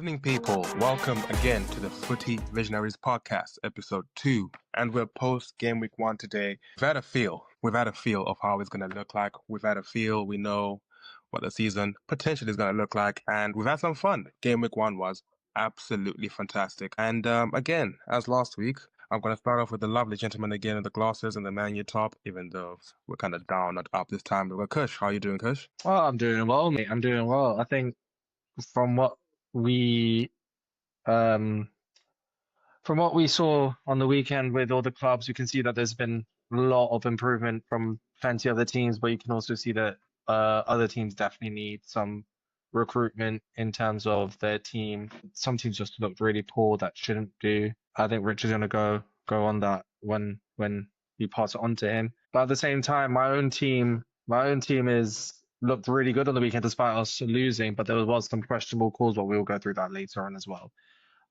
evening, people. Welcome again to the Footy Visionaries Podcast, episode 2. And we're post game week 1 today. We've had a feel of how it's going to look like. We've had a feel. We know what the season potentially is going to look like. And we've had some fun. Game week 1 was absolutely fantastic. And again, as last week, I'm going to start off with the lovely gentleman again in the glasses and the Man U top, even though we're kind of down, not up this time. But Khush, how are you doing, Khush? Oh, I'm doing well, mate. I'm doing well. I think from what we um from what we saw on the weekend with all the clubs, you can see that there's been a lot of improvement from plenty other teams, but you can also see that other teams definitely need some recruitment in terms of their team. Some teams just looked really poor that shouldn't do. I think Rich is gonna go on that when you pass it on to him. But at the same time, my own team is looked really good on the weekend despite us losing, but there was some questionable calls, but we'll go through that later on as well.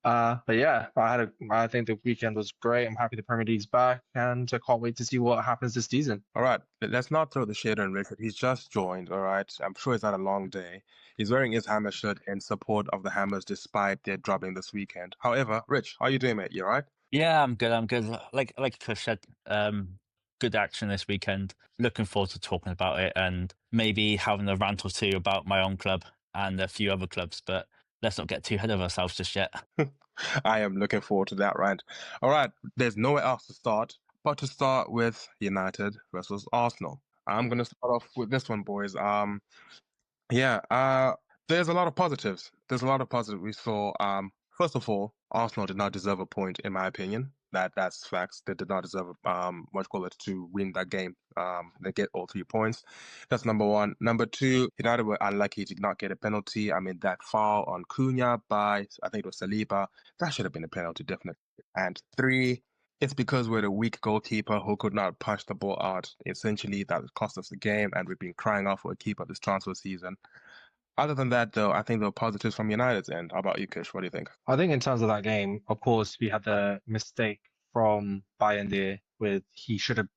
But yeah, I think the weekend was great. I'm happy the Premier League's back, and I can't wait to see what happens this season. All right, let's not throw the shade on Richard. He's just joined, all right? I'm sure he's had a long day. He's wearing his Hammer shirt in support of the Hammers despite their drubbing this weekend. However, Rich, how are you doing, mate? You all right? Yeah, I'm good. Like Khush said, good action this weekend. Looking forward to talking about it and maybe having a rant or two about my own club and a few other clubs. But let's not get too ahead of ourselves just yet. I am looking forward to that rant. All right, there's nowhere else to start but to start with United versus Arsenal. I'm going to start off with this one, boys. There's a lot of positives. We saw, first of all, Arsenal did not deserve a point, in my opinion. That's facts. They did not deserve to win that game. They get all 3 points. That's number one. Number two, United were unlucky to not get a penalty. I mean, that foul on Cunha by, I think it was Saliba, that should have been a penalty, definitely. And three, it's because we're the weak goalkeeper who could not punch the ball out. Essentially, that cost us the game, and we've been crying out for a keeper this transfer season. Other than that, though, I think there were positives from United's end. How about you, Khush? What do you think? I think in terms of that game, of course, we had the mistake from Bayern with he should have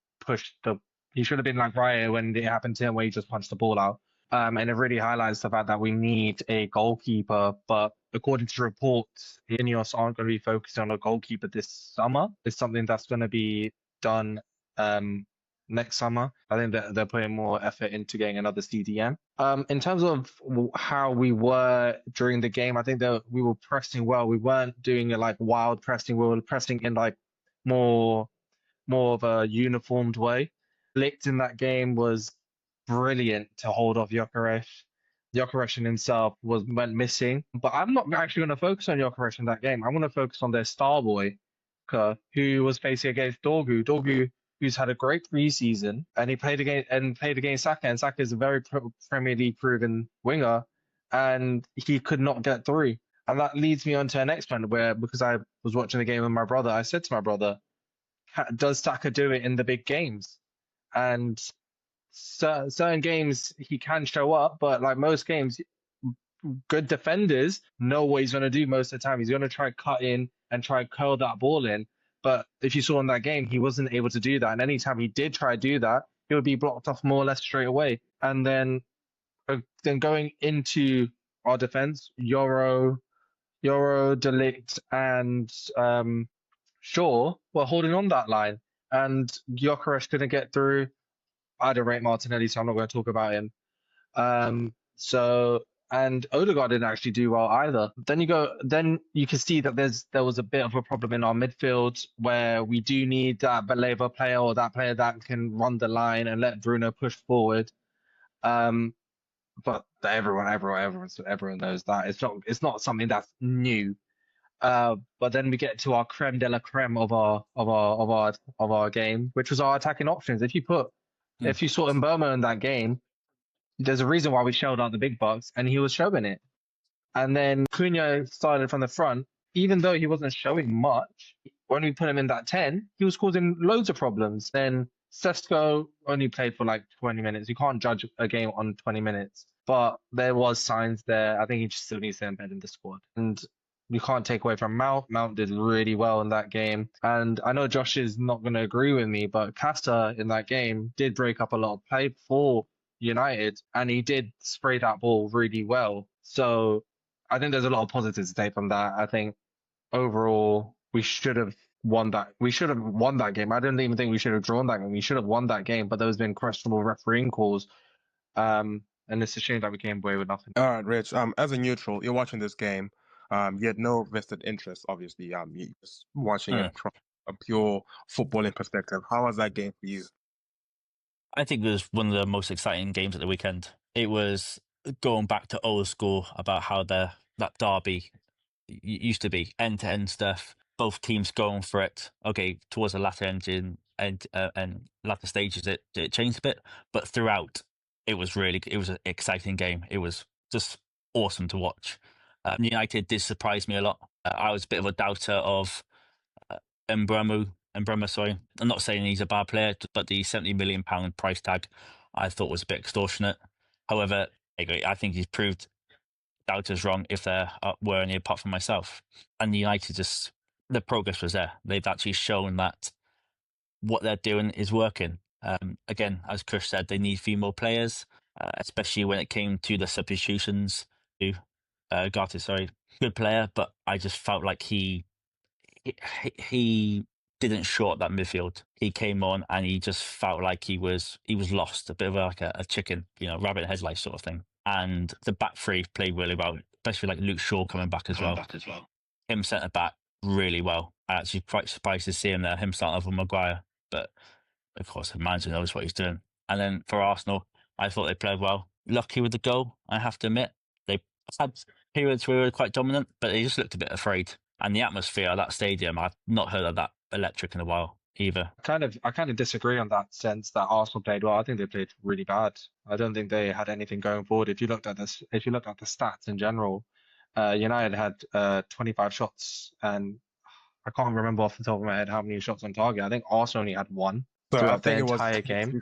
been like Raya when it happened to him where he just punched the ball out. And it really highlights the fact that we need a goalkeeper. But according to reports, Ineos aren't going to be focused on a goalkeeper this summer. It's something that's going to be done next summer. I think that they're putting more effort into getting another CDM. In terms of how we were during the game, I think that we were pressing well. We weren't doing it like wild pressing. We were pressing in like more of a uniformed way. Ligt in that game was brilliant to hold off Gyökeres. Gyökeres in himself went missing, but I'm not actually going to focus on Gyökeres in that game. I'm going to focus on their star boy, who was facing against Dorgu. Dorgu, who's had a great preseason, and he played against Saka, and Saka is a very Premier League proven winger, and he could not get through. And that leads me on to our next one, where because I was watching the game with my brother, I said to my brother, "Does Saka do it in the big games?" And certain games he can show up, but like most games, good defenders know what he's going to do most of the time. He's going to try cut in and try curl that ball in. But if you saw in that game, he wasn't able to do that. And anytime he did try to do that, he would be blocked off more or less straight away. And then going into our defense, Euro, De Ligt, and Shaw were holding on that line. And Gyökeres couldn't get through. I don't rate Martinelli, so I'm not going to talk about him. And Odegaard didn't actually do well either. Then you can see that there was a bit of a problem in our midfield where we do need that Baleva player or that player that can run the line and let Bruno push forward. But everyone knows that it's not something that's new. But then we get to our creme de la creme of our game, which was our attacking options. If you saw Mbeumo in that game, there's a reason why we shelled out the big bucks, and he was showing it. And then Cunha started from the front, even though he wasn't showing much. When we put him in that 10, he was causing loads of problems. Then Sesko only played for like 20 minutes. You can't judge a game on 20 minutes, but there was signs there. I think he just still needs to embed in the squad. And you can't take away from Mount. Mount did really well in that game. And I know Josh is not going to agree with me, but Casta in that game did break up a lot of play for United, and he did spray that ball really well. So I think there's a lot of positives to take from that. I think overall we should have won that. We should have won that game. I don't even think we should have drawn that game. We should have won that game, but there's been questionable refereeing calls. And it's a shame that we came away with nothing. All right, Rich. As a neutral, you're watching this game. You had no vested interest, obviously. You're just watching it from a pure footballing perspective. How was that game for you? I think it was one of the most exciting games at the weekend. It was going back to old school about how that derby used to be, end-to-end stuff. Both teams going for it. Okay, towards the latter engine and latter stages, it changed a bit, but throughout, it was an exciting game. It was just awesome to watch. United did surprise me a lot. I was a bit of a doubter of Mbeumo, sorry. I'm not saying he's a bad player, but the £70 million price tag I thought was a bit extortionate. However, I think he's proved doubters wrong if there were any apart from myself. And United the progress was there. They've actually shown that what they're doing is working. Again, as Khush said, they need a few more players, especially when it came to the substitutions. Gatti, sorry, good player, but I just felt like he didn't short that midfield. He came on and he just felt like he was lost, a bit of like a chicken, rabbit headlights sort of thing. And the back three played really well, especially like Luke Shaw coming back as well. Him centre back really well. I actually quite surprised to see him there, him starting over Maguire. But of course, the manager knows what he's doing. And then for Arsenal, I thought they played well. Lucky with the goal, I have to admit. They had periods where they were quite dominant, but they just looked a bit afraid. And the atmosphere of that stadium, I've not heard of that electric in a while either. I kind of disagree on that sense that Arsenal played well. I think they played really bad. I don't think they had anything going forward. If you looked at the stats in general, United had 25 shots, and I can't remember off the top of my head how many shots on target. I think Arsenal only had one throughout the entire game.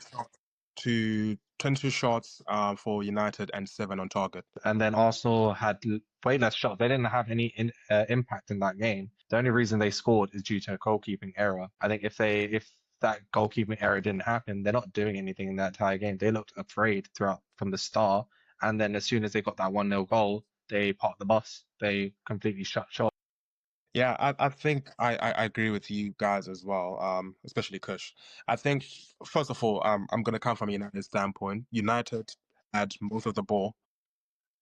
22 shots for United and 7 on target. And then Arsenal had way less shots. They didn't have any impact in that game. The only reason they scored is due to a goalkeeping error. I think if that goalkeeping error didn't happen, they're not doing anything in that entire game. They looked afraid from the start. And then as soon as they got that 1-0 goal, they parked the bus. They completely shut shop. Yeah, I think I agree with you guys as well, especially Khush. I think, first of all, I'm going to come from United's standpoint. United had most of the ball,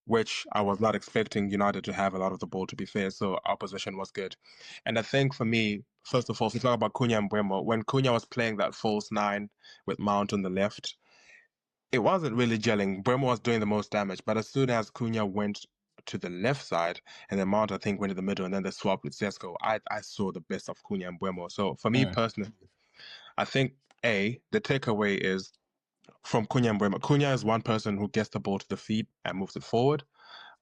which I was not expecting United to have a lot of the ball, to be fair, so our position was good. And I think for me, first of all, if we talk about Cunha and Mbeumo, when Cunha was playing that false 9 with Mount on the left, it wasn't really gelling. Mbeumo was doing the most damage, but as soon as Cunha went to the left side, and then Mount, I think, went to the middle, and then they swapped with Sesko. I saw the best of Cunha and Mbeumo. So for me personally, I think the takeaway is from Cunha and Mbeumo. Cunha is one person who gets the ball to the feet and moves it forward.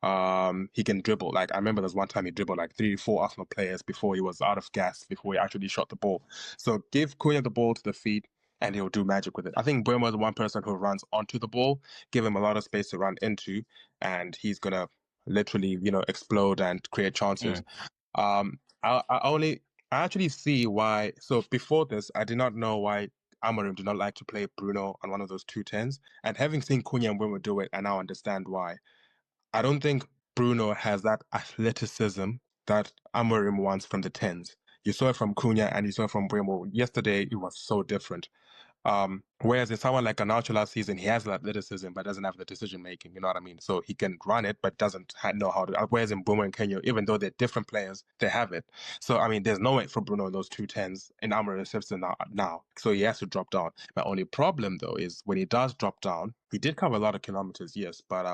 He can dribble. Like, I remember there's one time he dribbled like 3-4 Arsenal players before he was out of gas, before he actually shot the ball. So give Cunha the ball to the feet, and he'll do magic with it. I think Mbeumo is one person who runs onto the ball, give him a lot of space to run into, and he's gonna literally, explode and create chances. I actually see why. So before this, I did not know why Amorim did not like to play Bruno on one of those 2-10s. And having seen Cunha and Mbeumo do it, I now understand why. I don't think Bruno has that athleticism that Amorim wants from the 10s. You saw it from Cunha and you saw it from Mbeumo. Yesterday, it was so different. Whereas in someone like Garnacho last season, he has the athleticism but doesn't have the decision making. You know what I mean? So he can run it but doesn't know how to. Whereas in Mbeumo and Kenya, even though they're different players, they have it. So I mean, there's no way for Bruno in those 2-10s in Amorim's system now. So he has to drop down. My only problem though is when he does drop down, he did cover a lot of kilometers, yes, but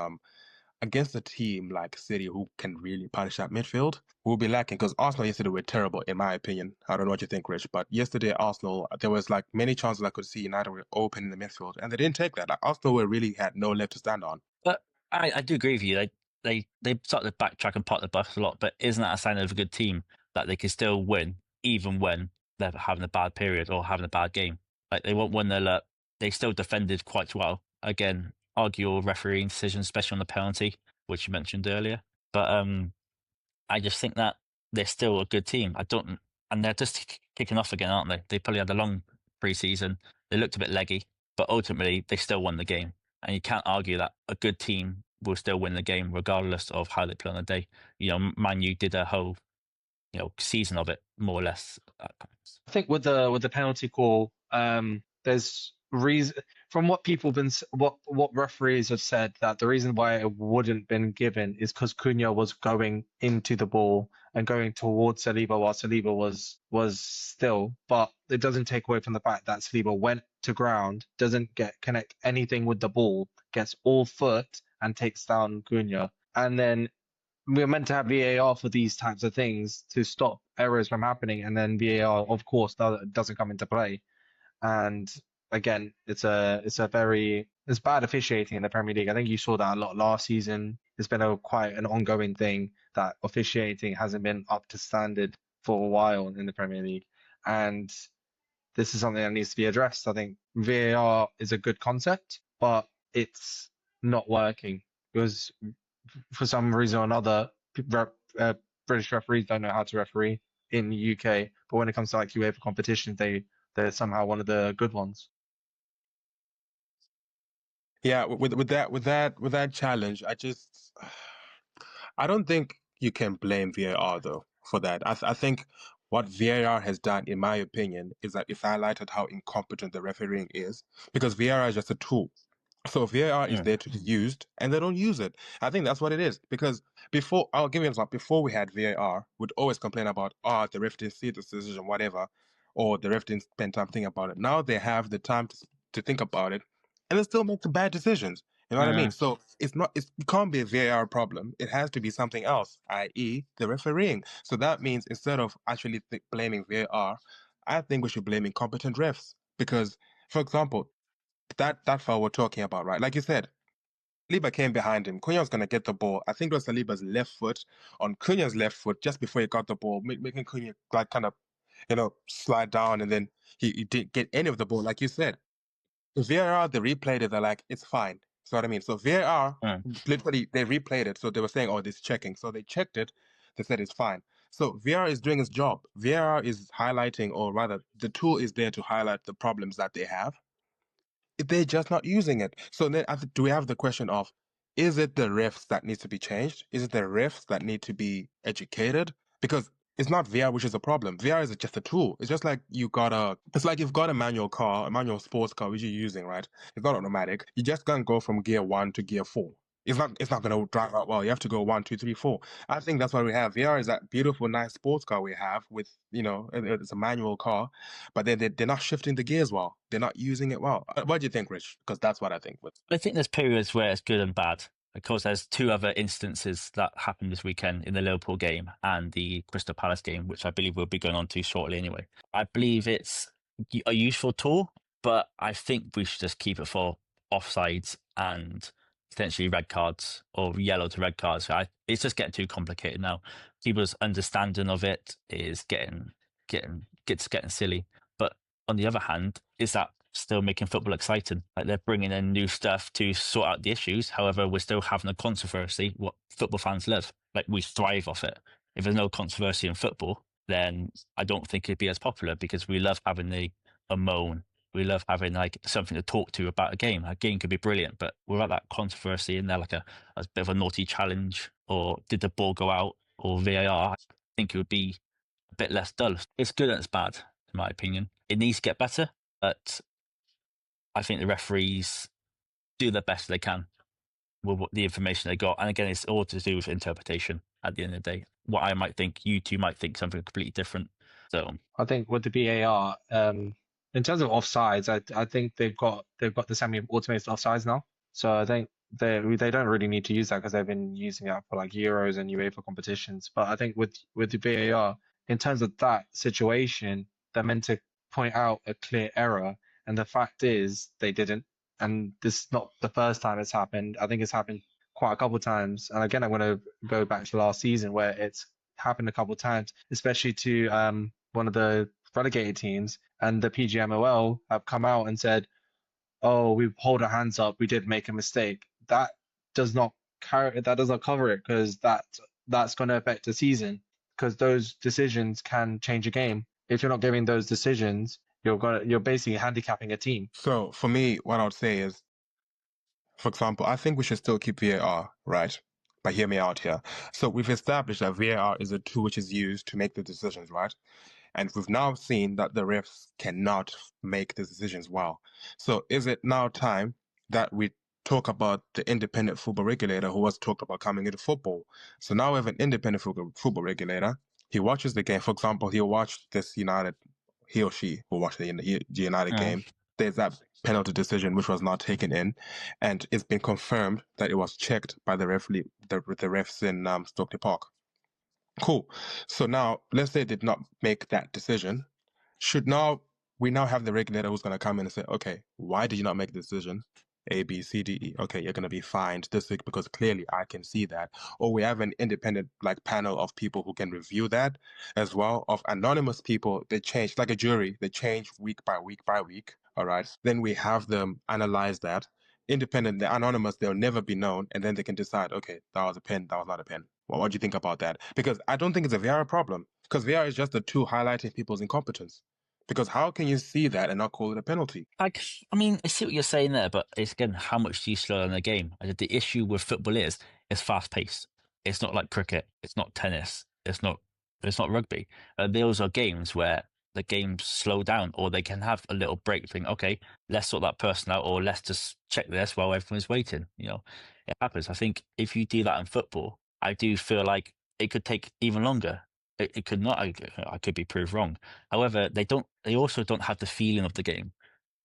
against a team like City who can really punish that midfield, we'll be lacking, because Arsenal yesterday were terrible, in my opinion. I don't know what you think, Rich, but yesterday Arsenal, there was like many chances I could see United were open in the midfield, and they didn't take that. Like, Arsenal really had no leg to stand on. But I do agree with you. They started to backtrack and park the bus a lot, but isn't that a sign of a good team that they can still win even when they're having a bad period or having a bad game? Like, they won't win their luck. They still defended quite well. Again, argue refereeing decision, especially on the penalty, which you mentioned earlier. But I just think that they're still a good team. And they're just kicking off again, aren't they? They probably had a long pre-season. They looked a bit leggy, but ultimately they still won the game. And you can't argue that a good team will still win the game regardless of how they play on the day. Man U did a whole season of it more or less. I think with the penalty call, there's reason from what people been what referees have said that the reason why it wouldn't been given is because Cunha was going into the ball and going towards Saliba while Saliba was still, but it doesn't take away from the fact that Saliba went to ground, doesn't connect anything with the ball, gets all foot and takes down Cunha, and then we're meant to have VAR for these types of things to stop errors from happening, and then VAR, of course, doesn't come into play. And again, it's bad officiating in the Premier League. I think you saw that a lot last season. It's been quite an ongoing thing that officiating hasn't been up to standard for a while in the Premier League, and this is something that needs to be addressed. I think VAR is a good concept, but it's not working because for some reason or another, British referees don't know how to referee in the UK. But when it comes to like UEFA competitions, they're somehow one of the good ones. Yeah, with that challenge, I don't think you can blame VAR though for that. I think what VAR has done, in my opinion, is that it's highlighted how incompetent the refereeing is, because VAR is just a tool. So VAR is there to be used, and they don't use it. I think that's what it is. Because I'll give you an example. Before we had VAR, we'd always complain about, the ref didn't see this decision, whatever, or the ref didn't spend time thinking about it. Now they have the time to think about it, and they still make the bad decisions. You know what I mean? So it can't be a VAR problem. It has to be something else, i.e. the refereeing. So that means instead of actually blaming VAR, I think we should blame incompetent refs. Because, for example, that foul we're talking about, right? Like you said, Saliba came behind him. Cunha was going to get the ball. I think it was Saliba's left foot on Cunha's left foot just before he got the ball, making Cunha like kind of, slide down, and then he didn't get any of the ball, like you said. The VAR, they replayed it. They're like, it's fine. So what I mean? So VAR, literally, they replayed it. So they were saying, oh, this is checking. So they checked it. They said it's fine. So VAR is doing its job. VAR is highlighting, or rather, the tool is there to highlight the problems that they have. They're just not using it. So then do we have the question of, is it the refs that needs to be changed? Is it the refs that need to be educated? Because it's not VR which is a problem. VR is just a tool. It's just like you've got a manual car, a manual sports car which you're using, right? It's not automatic. You just can't go from gear 1 to gear 4. It's not going to drive out well. You have to go 1, 2, 3, 4. I think that's what we have. VR is that beautiful, nice sports car we have with, it's a manual car, but they're not shifting the gears well. They're not using it well. What do you think, Rich? Because that's what I think. I think there's periods where it's good and bad. Of course, there's two other instances that happened this weekend in the Liverpool game and the Crystal Palace game, which I believe we'll be going on to shortly anyway. I believe it's a useful tool, but I think we should just keep it for offsides and potentially red cards or yellow to red cards. It's just getting too complicated now. People's understanding of it is getting silly. But on the other hand, is that still making football exciting? Like, they're bringing in new stuff to sort out the issues. However, we're still having a controversy, what football fans love. Like, we thrive off it. If there's no controversy in football, then I don't think it'd be as popular, because we love having a moan. We love having like something to talk to about a game. A game could be brilliant, but without that controversy in there, like a bit of a naughty challenge, or did the ball go out, or VAR, I think it would be a bit less dull. It's good and it's bad, in my opinion. It needs to get better, but I think the referees do the best they can with the information they got. And again, it's all to do with interpretation at the end of the day. What I might think, you two might think something completely different. So I think with the VAR, in terms of offsides, I think they've got the semi-automated offsides now. So I think they don't really need to use that, because they've been using that for like Euros and UEFA competitions. But I think with the VAR, in terms of that situation, they're meant to point out a clear error. And the fact is, they didn't. And this is not the first time it's happened. I think it's happened quite a couple of times. And again, I'm going to go back to last season, where it's happened a couple of times, especially to one of the relegated teams. And the PGMOL have come out and said, "Oh, we hold our hands up. We did make a mistake." That does not cover it, because that's going to affect the season, because those decisions can change a game. If you're not giving those decisions, you're basically handicapping a team. So for me, what I would say is, For example, I think we should still keep VAR, right? But hear me out here. So we've established that VAR is a tool which is used to make the decisions, right? And we've now seen that the refs cannot make the decisions well. So is it now time that we talk about the independent football regulator who was talked about coming into football? So now we have an independent football regulator. He watches the game. For example, he'll watch this United, he or she will watch the United game. There's that penalty decision which was not taken in, and it's been confirmed that it was checked by the referee, the refs in Stokely Park. Cool. So now, let's say they did not make that decision. We now have the regulator who's going to come in and say, okay, why did you not make the decision? A, B, C, D, E. Okay, you're going to be fined this week because clearly I can see that. Or we have an independent panel of people who can review that as well, of anonymous people. They change, like a jury, they change week by week by week. All right. Then we have them analyze that. Independent, they're anonymous, they'll never be known, and then they can decide, okay, that was a pen, that was not a pen. Well, what do you think about that? Because I don't think it's a VR problem, because VR is just a tool highlighting people's incompetence. Because how can you see that and not call it a penalty? I mean, I see what you're saying there, but it's again, how much do you slow down the game? The issue with football is it's fast paced. It's not like cricket. It's not tennis. It's not rugby. Those are games where the games slow down, or they can have a little break. Think, okay, let's sort that person out, or let's just check this while everyone's waiting. It happens. I think if you do that in football, I do feel like it could take even longer. It could not. I could be proved wrong. However, they also don't have the feeling of the game.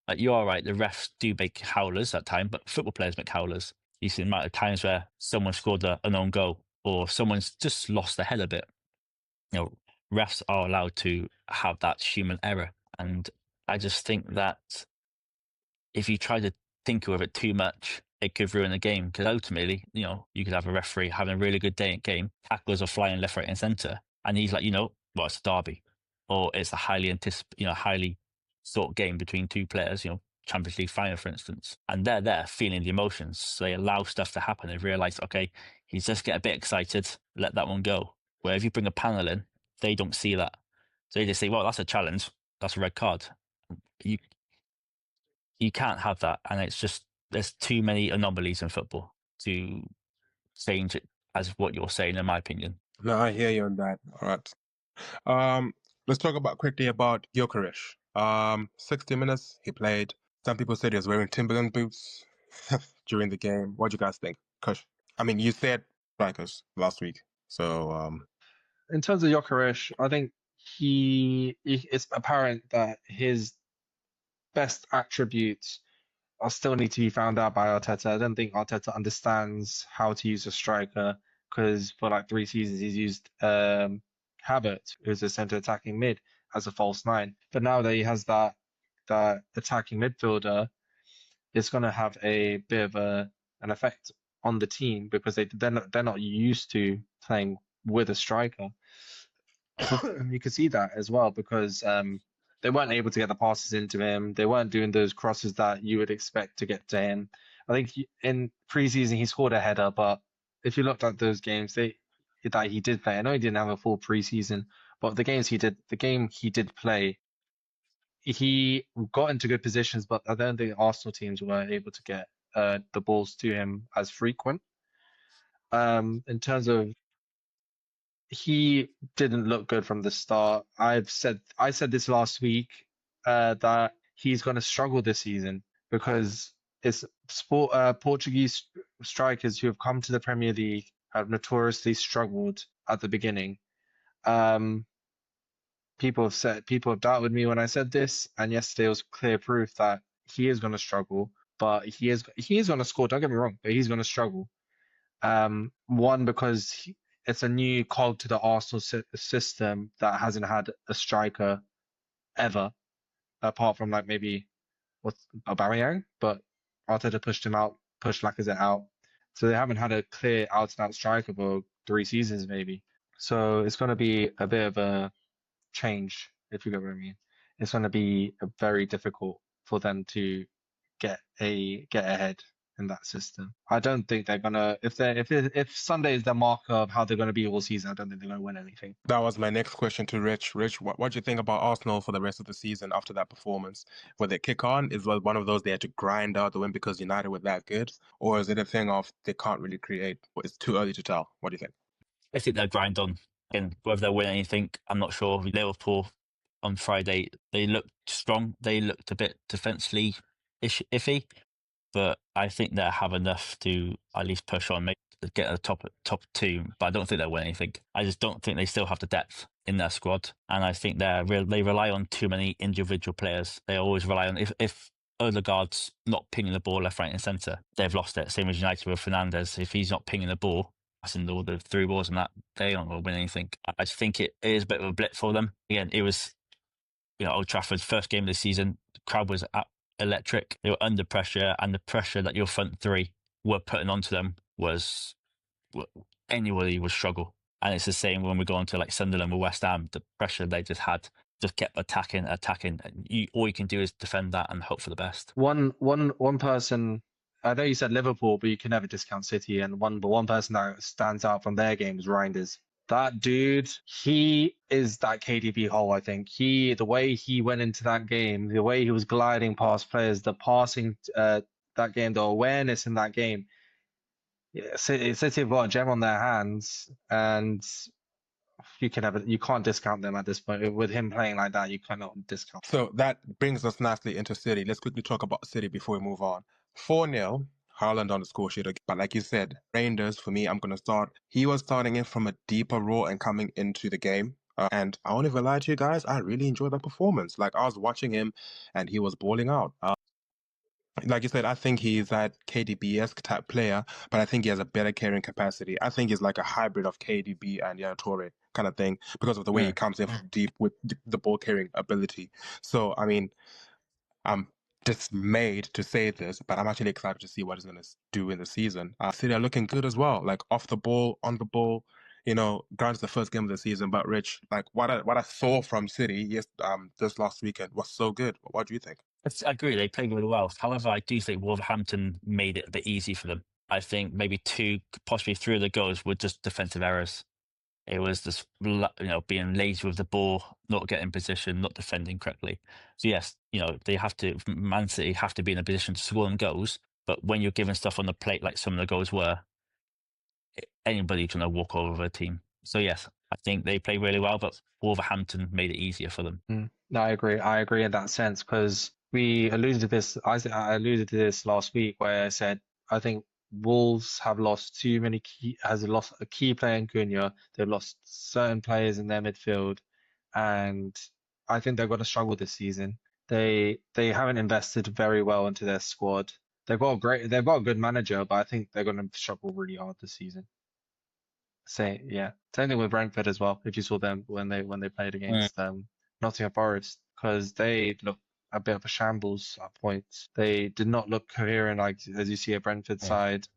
Like, you are right, the refs do make howlers at times, but football players make howlers. You see the amount of times where someone scored an own goal, or someone's just lost their head a bit. Refs are allowed to have that human error, and I just think that if you try to tinker with it too much, it could ruin the game. Because ultimately, you could have a referee having a really good day at game, tackles are flying left, right, and centre, and he's like, it's a derby, or it's a highly sought game between two players, Champions League final, for instance, and they're there feeling the emotions. So they allow stuff to happen. They realise, okay, he's just getting a bit excited, let that one go. Where if you bring a panel in, they don't see that. So they just say, well, that's a challenge, that's a red card. You can't have that, and it's just, there's too many anomalies in football to change it as what you're saying, in my opinion. No, I hear you on that. All right. Let's talk quickly about Gyökeres. 60 minutes he played. Some people said he was wearing Timberland boots during the game. What do you guys think, Khush? I mean, you said strikers last week, so In terms of Gyökeres, I think it's apparent that his best attributes are still need to be found out by Arteta. I don't think Arteta understands how to use a striker, because for 3 seasons he's used Havertz, who's a centre attacking mid, as a false nine. But now that he has that attacking midfielder, it's going to have a bit of an effect on the team, because they're not used to playing with a striker. You can see that as well, because they weren't able to get the passes into him. They weren't doing those crosses that you would expect to get to him. I think in preseason he scored a header, but if you looked at those games that he did play, I know he didn't have a full preseason, but the game he did play, he got into good positions, but I don't think Arsenal teams were able to get the balls to him as frequent. In terms of, he didn't look good from the start. I said this last week, that he's going to struggle this season, because it's Portuguese strikers who have come to the Premier League have notoriously struggled at the beginning. People have doubted me when I said this, and yesterday was clear proof that he is going to struggle, but he is going to score. Don't get me wrong, but he's going to struggle. One, because it's a new cog to the Arsenal system that hasn't had a striker ever, apart from maybe Aubameyang, but Arteta pushed Lacazette out. So they haven't had a clear out-and-out striker for 3 seasons maybe. So it's going to be a bit of a change, if you get what I mean. It's going to be very difficult for them to get ahead. in that system. I don't think they're gonna if Sunday is the marker of how they're gonna be all season, I don't think they're gonna win anything. That was my next question to Rich. Rich, what do you think about Arsenal for the rest of the season after that performance? Will they kick on? Is it one of those they had to grind out the win because United were that good? Or is it a thing of they can't really create? It's too early to tell. What do you think? I think they'll grind on. Again, whether they'll win anything, I'm not sure. Liverpool on Friday, they looked strong. They looked a bit defensively iffy, but I think they have enough to at least push on, maybe get a top two. But I don't think they'll win anything. I just don't think they still have the depth in their squad, and I think they rely on too many individual players. They always rely on if Odegaard's not pinging the ball left, right, and centre, they've lost it. Same as United with Fernandes. If he's not pinging the ball, passing all the through balls and that, they aren't going to win anything. I just think it is a bit of a blip for them. Again, it was, Old Trafford's first game of the season. The crowd was electric. They were under pressure, and the pressure that your front three were putting onto them was anybody would struggle. And it's the same when we go on to like Sunderland with West Ham. The pressure they just had just kept attacking. All you can do is defend that and hope for the best. One person. I know you said Liverpool, but you can never discount City. And one person that stands out from their game is Reijnders. That dude, he is that KDB hole, I think. The way he went into that game, the way he was gliding past players, the passing that game, the awareness in that game. Yeah, City have got a gem on their hands, and you can't discount them at this point. With him playing like that, you cannot discount. So that brings us nicely into City. Let's quickly talk about City before we move on. 4-0. Haaland on the score sheet. But like you said, Reijnders, for me, I'm going to start. He was starting in from a deeper role and coming into the game. And I won't even lie to you guys, I really enjoyed that performance. Like, I was watching him and he was balling out. Like you said, I think he's that KDB-esque type player, but I think he has a better carrying capacity. I think he's like a hybrid of KDB and Yaya Toure kind of thing because of the way he comes in from deep with the ball carrying ability. So, I mean, I'm dismayed to say this, but I'm actually excited to see what he's going to do in the season. City are looking good as well, like off the ball, on the ball. Granted, the first game of the season, but Rich, like what I saw from City this last weekend was so good. What do you think? I agree, they played really well. However, I do think Wolverhampton made it a bit easy for them. I think maybe 2, possibly 3 of the goals were just defensive errors. It was just, being lazy with the ball, not getting position, not defending correctly. So yes, Man City have to be in a position to score them goals. But when you're giving stuff on the plate, like some of the goals were, anybody's going to walk over a team. So yes, I think they played really well, but Wolverhampton made it easier for them. No, I agree in that sense, because we alluded to this. I alluded to this last week where I said I think Wolves have lost lost a key player in Cunha. They've lost certain players in their midfield, and I think they're going to struggle this season. They haven't invested very well into their squad. They've got a good manager, but I think they're going to struggle really hard this season. Same thing with Brentford as well. If you saw them when they played against Nottingham Forest, because they look a bit of a shambles at points. They did not look coherent, like as you see a Brentford side.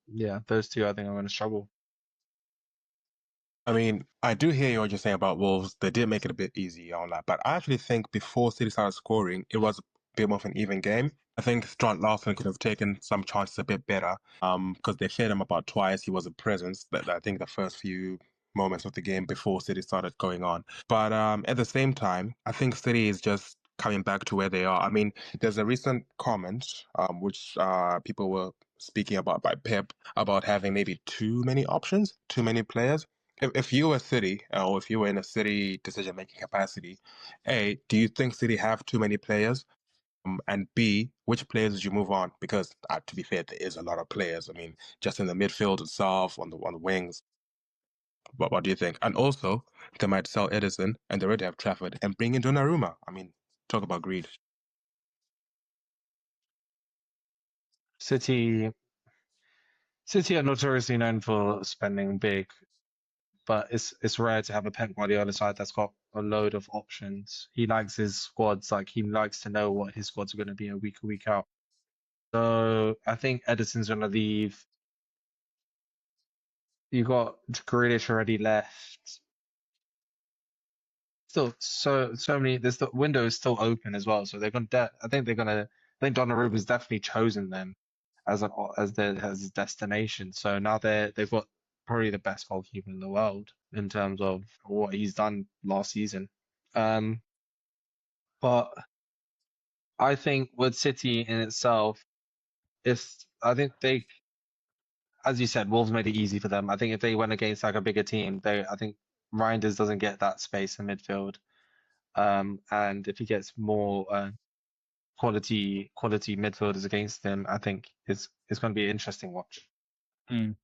Yeah, those two I think are going to struggle. I mean, I do hear what you're saying about Wolves. They did make it a bit easy on that, but I actually think before City started scoring, it was a bit more of an even game. I think Strand Larson could have taken some chances a bit better, because they fed him about twice. He was a presence that I think the first few moments of the game before City started going on. But at the same time, I think City is just coming back to where they are. I mean, there's a recent comment which people were speaking about by Pep about having maybe too many options, too many players. If you were City, or if you were in a City decision-making capacity, A, do you think City have too many players? And B, which players did you move on? Because to be fair, there is a lot of players. I mean, just in the midfield itself, on the wings. What do you think? And also, they might sell Edison and they already have Trafford and bring in Donnarumma. I mean, talk about greed. City are notoriously known for spending big, but it's rare to have a Pep Guardiola side that's got a load of options. He likes his squads, like he likes to know what his squads are going to be a week out. So I think Edison's going to leave. You got Grealish already left. Still, so many. The window is still open as well. So they're going to. I think Donnarumma's definitely chosen them. as a destination. So now they've got probably the best goalkeeper in the world in terms of what he's done last season. But I think with City in itself, I think they, as you said, Wolves made it easy for them. I think if they went against like a bigger team, I think Reijnders doesn't get that space in midfield. And if he gets more quality midfielders against him, I think it's going to be an interesting watch. Mm.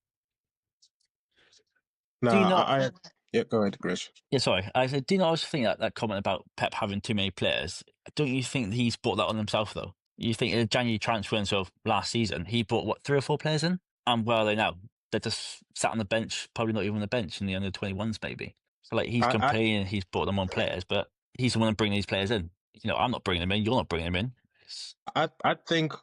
No, Do you not? Yeah, go ahead, Grish. Yeah, sorry. I said, do you not also think that comment about Pep having too many players? Don't you think that he's brought that on himself, though? You think in the January transfer window of last season, he brought, what, 3 or 4 players in? And where are they now? They're just sat on the bench, probably not even on the bench in the under 21s, maybe. So, like, he's complaining he's brought them on players, but he's the one bringing these players in. You know, I'm not bringing them in. You're not bringing them in. I think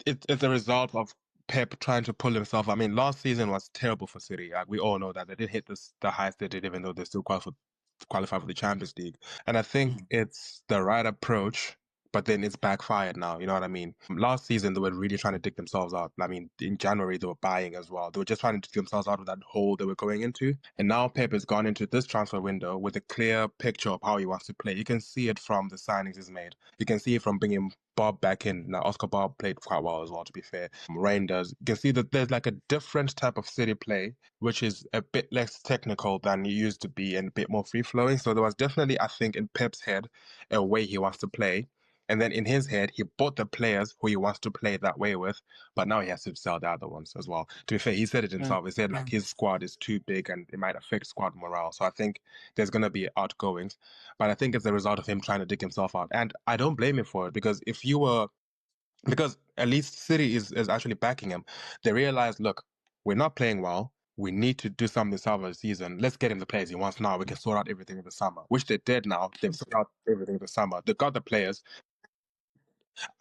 it's a result of Pep trying to pull himself. I mean, last season was terrible for City. Like, we all know that they did hit the highest they did, even though they still qualify for the Champions League. And I think it's the right approach, but then it's backfired now. You know what I mean? Last season, they were really trying to dig themselves out. I mean, in January, they were buying as well. They were just trying to dig themselves out of that hole they were going into. And now Pep has gone into this transfer window with a clear picture of how he wants to play. You can see it from the signings he's made. You can see it from bringing Bob back in. Now, Oscar Bob played quite well as well, to be fair. Reijnders, you can see that there's like a different type of City play, which is a bit less technical than it used to be and a bit more free-flowing. So there was definitely, I think, in Pep's head, a way he wants to play. And then in his head, he bought the players who he wants to play that way with, but now he has to sell the other ones as well. To be fair, he said it himself. He said like his squad is too big and it might affect squad morale. So I think there's going to be outgoings, but I think it's a result of him trying to dig himself out. And I don't blame him for it because because at least City is actually backing him. They realize, look, we're not playing well. We need to do something this summer season. Let's get him the players he wants now. We can sort out everything in the summer, which they did now. They've sorted out everything in the summer. They got the players.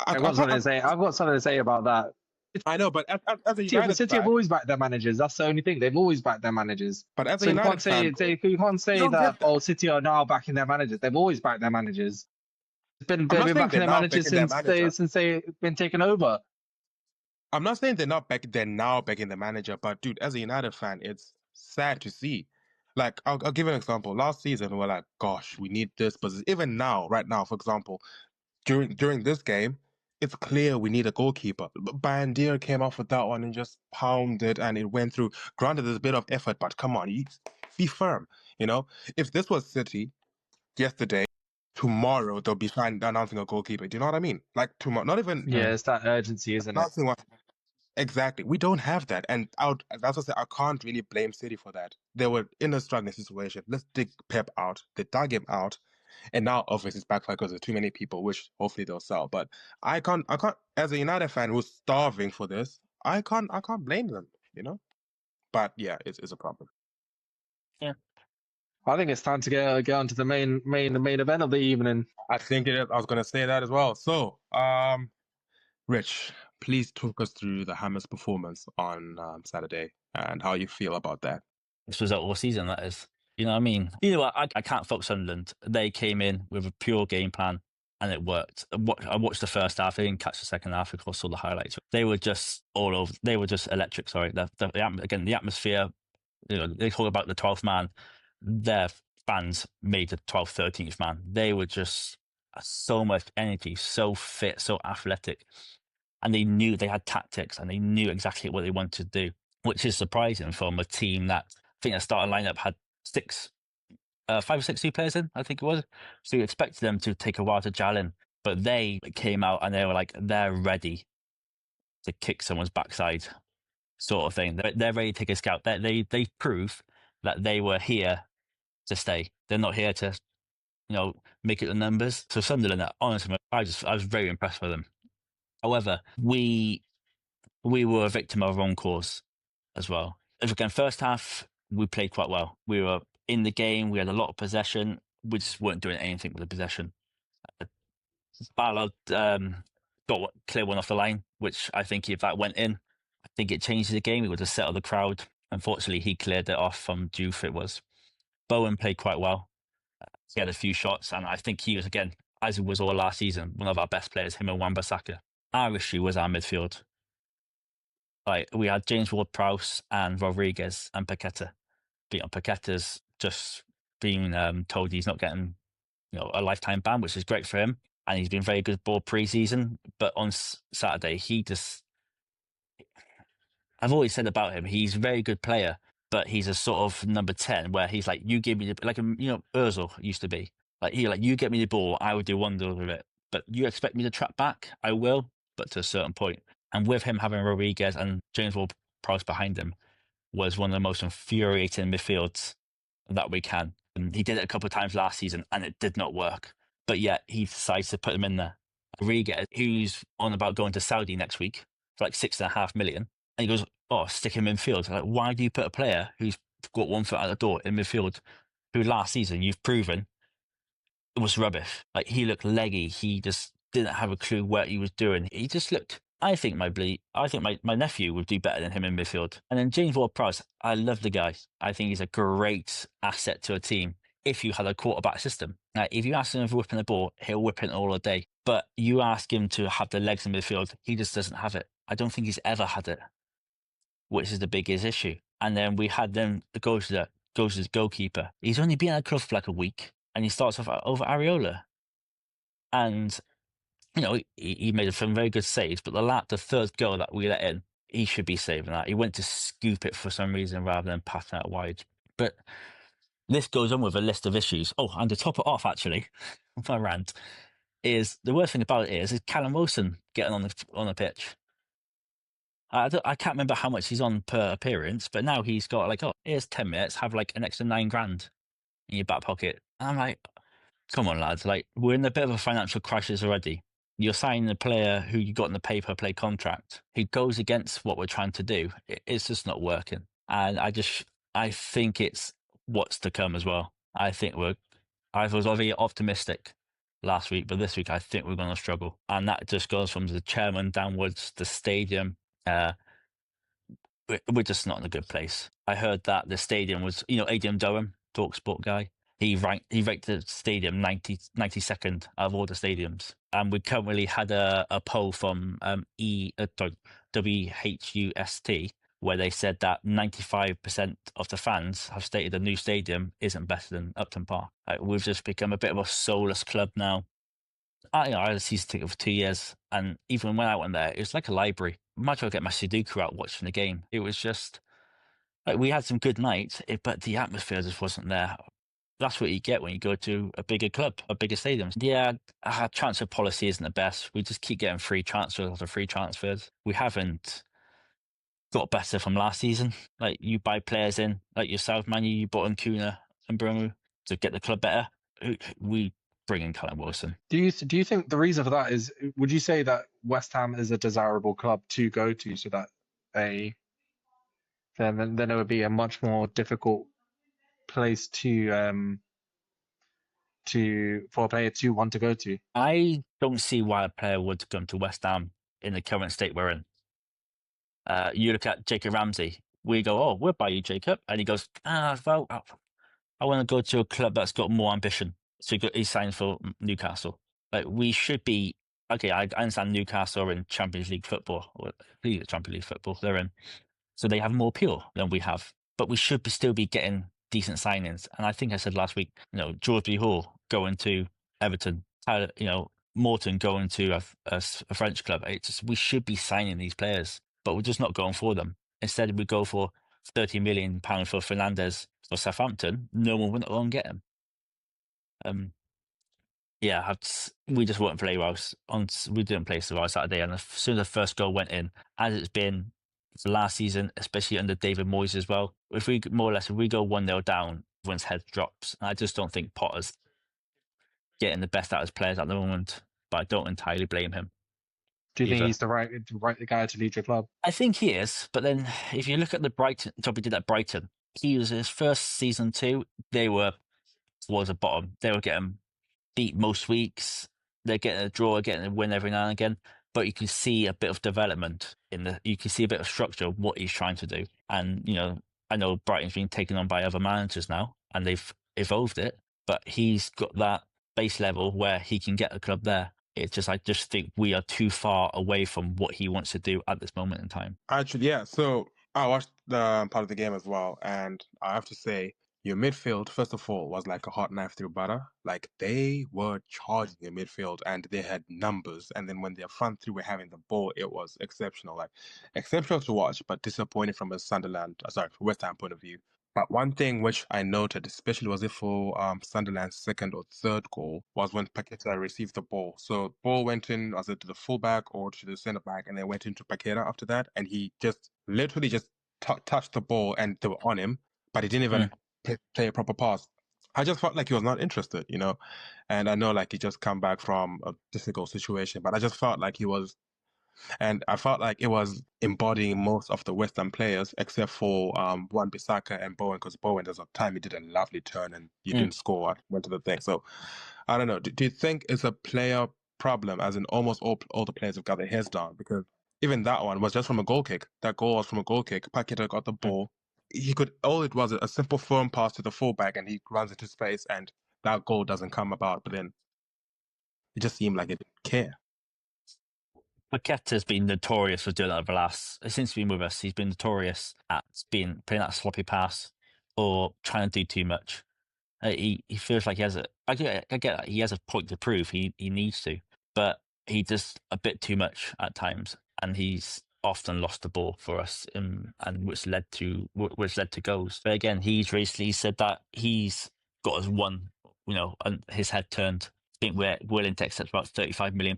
I've got something to say about that. I know, but as a United City have always backed their managers. That's the only thing. They've always backed their managers. But as a United fan, you can't say that City are now backing their managers. They've always backed their managers. They've been backing their managers since they've been taken over. I'm not saying they're now backing the manager, but dude, as a United fan, it's sad to see. Like, I'll give an example. Last season, we're like, gosh, we need this. But even now, right now, for example, during this game, it's clear we need a goalkeeper. Banter came off with that one and just pounded, and it went through. Granted, there's a bit of effort, but come on, you be firm. You know, if this was City yesterday, tomorrow they'll be announcing a goalkeeper. Do you know what I mean? Like tomorrow, not even. Yeah, it's that urgency, isn't it? Exactly. We don't have that. And that's what I say, I can't really blame City for that. They were in a struggling situation. Let's dig Pep out. They dug him out. And now obviously it's backfired because there's too many people, which hopefully they'll sell. But I can't as a United fan who's starving for this, I can't blame them, you know? But yeah, it's a problem. Yeah. I think it's time to get on to the main event of the evening. I think it is. I was gonna say that as well. So, Rich, please talk us through the Hammers performance on Saturday and how you feel about that. This was all season, that is. You know what I mean? You know what? I can't fault Sunderland. They came in with a pure game plan and it worked. I watched the first half. I didn't catch the second half. Of course, all the highlights. They were just all over. They were just electric. Sorry. Again, the atmosphere, you know, they talk about the 12th man. Their fans made the 12th, 13th man. They were just so much energy, so fit, so athletic. And they knew they had tactics and they knew exactly what they wanted to do, which is surprising from a team that I think the starting lineup had 5 or 6 new players in, I think it was. So you expected them to take a while to gel in, but they came out and they were like, they're ready to kick someone's backside, sort of thing. They're ready to take a scout. They prove that they were here to stay. They're not here to, you know, make it the numbers. So Sunderland, honestly, I was very impressed with them. However, we were a victim of our own cause as well. Again, first half, we played quite well. We were in the game. We had a lot of possession. We just weren't doing anything with the possession. Ballard got clear one off the line, which I think if that went in, I think it changed the game. It would have settled the crowd. Unfortunately, he cleared it off from Diouf, it was. Bowen played quite well. He had a few shots, and I think he was, again, as it was all last season, one of our best players, him and Wan-Bissaka. Our issue was our midfield. Like we had James Ward-Prowse and Rodriguez and Paqueta. Paqueta's just been told he's not getting a lifetime ban, which is great for him, and he's been very good ball pre-season. But on Saturday, I've always said about him, he's a very good player, but he's a sort of number 10 where he's like, you give me like Ozil used to be. Like you get me the ball, I would do wonders with it. But you expect me to track back, I will, but to a certain point. And with him having Rodriguez and James Ward-Prowse behind him was one of the most infuriating midfields that we can. And he did it a couple of times last season and it did not work. But yet he decides to put him in there. Rodriguez, who's on about going to Saudi next week for like 6.5 million. And he goes, oh, stick him in midfield. Like, why do you put a player who's got one foot out the door in midfield, who last season you've proven it was rubbish? Like, he looked leggy. He just didn't have a clue what he was doing. He just looked. I think my nephew would do better than him in midfield. And then James Ward-Prowse, I love the guy. I think he's a great asset to a team if you had a quarterback system. Now, if you ask him for whipping the ball, he'll whip it all day. But you ask him to have the legs in midfield, he just doesn't have it. I don't think he's ever had it, which is the biggest issue. And then we had them goes to his goalkeeper. He's only been at the club for like a week, and he starts off over Areola. And he made some very good saves, but the third goal that we let in, he should be saving that. He went to scoop it for some reason rather than passing it wide. But this goes on with a list of issues. Oh, and to top it off, actually, my rant is the worst thing about it is Callum Wilson getting on the pitch. I can't remember how much he's on per appearance, but now he's got like, oh, here's 10 minutes, have like an extra $9,000 in your back pocket. And I'm like, come on, lads, like we're in a bit of a financial crisis already. You're signing a player who you got in the pay-per-play contract who goes against what we're trying to do. It's just not working. And I think it's what's to come as well. I was very optimistic last week, but this week I think we're going to struggle. And that just goes from the chairman downwards, the stadium. We're just not in a good place. I heard that the stadium was, Adrian Durham, TalkSport guy, he ranked the stadium 92nd out of all the stadiums. And we currently had a poll from WHUST where they said that 95% of the fans have stated the new stadium isn't better than Upton Park. We've just become a bit of a soulless club now. I had a season ticket for 2 years, and even when I went there, it was like a library. Might as well get my Sudoku out watching the game. It was just like we had some good nights, but the atmosphere just wasn't there. That's what you get when you go to a bigger club, a bigger stadium. Yeah, our transfer policy isn't the best. We just keep getting free transfers after free transfers. We haven't got better from last season. Like you buy players in, like yourself, Manu, you bought in Kuna and Brumu to get the club better. We bring in Callum Wilson. Do you think the reason for that is? Would you say that West Ham is a desirable club to go to, so that then it would be a much more difficult place for a player to want to go to? I don't see why a player would come to West Ham in the current state we're in. You look at Jacob Ramsey. We go, oh, we'll buy you, Jacob. And he goes, well, I want to go to a club that's got more ambition. So he signed for Newcastle. Like we should be, okay, I understand Newcastle are in Champions League football, or Champions League football they're in. So they have more appeal than we have. But we should still be getting decent signings. And I think I said last week, George Hall going to Everton, Morton going to a French club. We should be signing these players, but we're just not going for them. Instead, we go for £30 million for Fernandes for Southampton. No one would go and get him. We just wouldn't play well. We didn't play so well Saturday, and as soon as the first goal went in, as it's been for last season, especially under David Moyes as well, if we go 1-0 down, everyone's head drops. And I just don't think Potter's getting the best out of his players at the moment, but I don't entirely blame him. Do you think he's the right guy to lead your club? I think he is, but then if you look at the Brighton job he did at Brighton, he was his first season too. They were towards the bottom. They were getting beat most weeks. They're getting a draw, getting a win every now and again. But you can see a bit of development you can see a bit of structure of what he's trying to do. And, I know Brighton's been taken on by other managers now and they've evolved it, but he's got that base level where he can get the club there. It's just I just think we are too far away from what he wants to do at this moment in time. Actually, yeah. So I watched the part of the game as well, and I have to say, your midfield, first of all, was like a hot knife through butter. Like they were charging your midfield, and they had numbers. And then when their front three were having the ball, it was exceptional. Like exceptional to watch, but disappointing from a West Ham point of view. But one thing which I noted, especially was it for Sunderland's second or third goal, was when Paqueta received the ball. So ball went in, was it to the fullback or to the centre back, and then went into Paqueta after that, and he just literally just touched the ball and they were on him, but he didn't even play a proper pass. I just felt like he was not interested, you know, and I know like he just come back from a difficult situation, but I just felt like he was. And I felt like it was embodying most of the Western players, except for Wan-Bissaka and Bowen, because Bowen, there's a time he did a lovely turn and you didn't score, went to the thing. So, I don't know. Do you think it's a player problem, as in almost all the players have got their heads down? Because even that one was just from a goal kick. That goal was from a goal kick. Paqueta got the ball. All it was a simple firm pass to the fullback, and he runs into space, and that goal doesn't come about. But then it just seemed like it didn't care. Paqueta's been notorious for doing that since he's been with us. He's been notorious at playing that sloppy pass or trying to do too much. He feels like he has I get that he has a point to prove. He needs to, but he does a bit too much at times, and he's often lost the ball for us, and which led to goals. But again, he's recently said that he's got us one, and his head turned. I think we're willing to accept about £35 million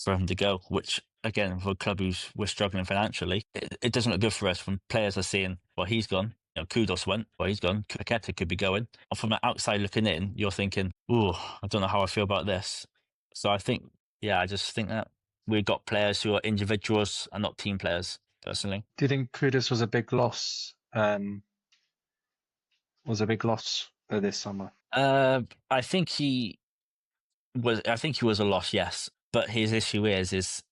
for him to go, which again, for a club we're struggling financially, it doesn't look good for us when players are saying, well, he's gone. Kudos went, well, he's gone. Paqueta could be going. And from the outside looking in, you're thinking, oh, I don't know how I feel about this. So I just think that we've got players who are individuals and not team players, personally. Do you think Kudus was a big loss? This summer? I think he was a loss, yes. But his issue is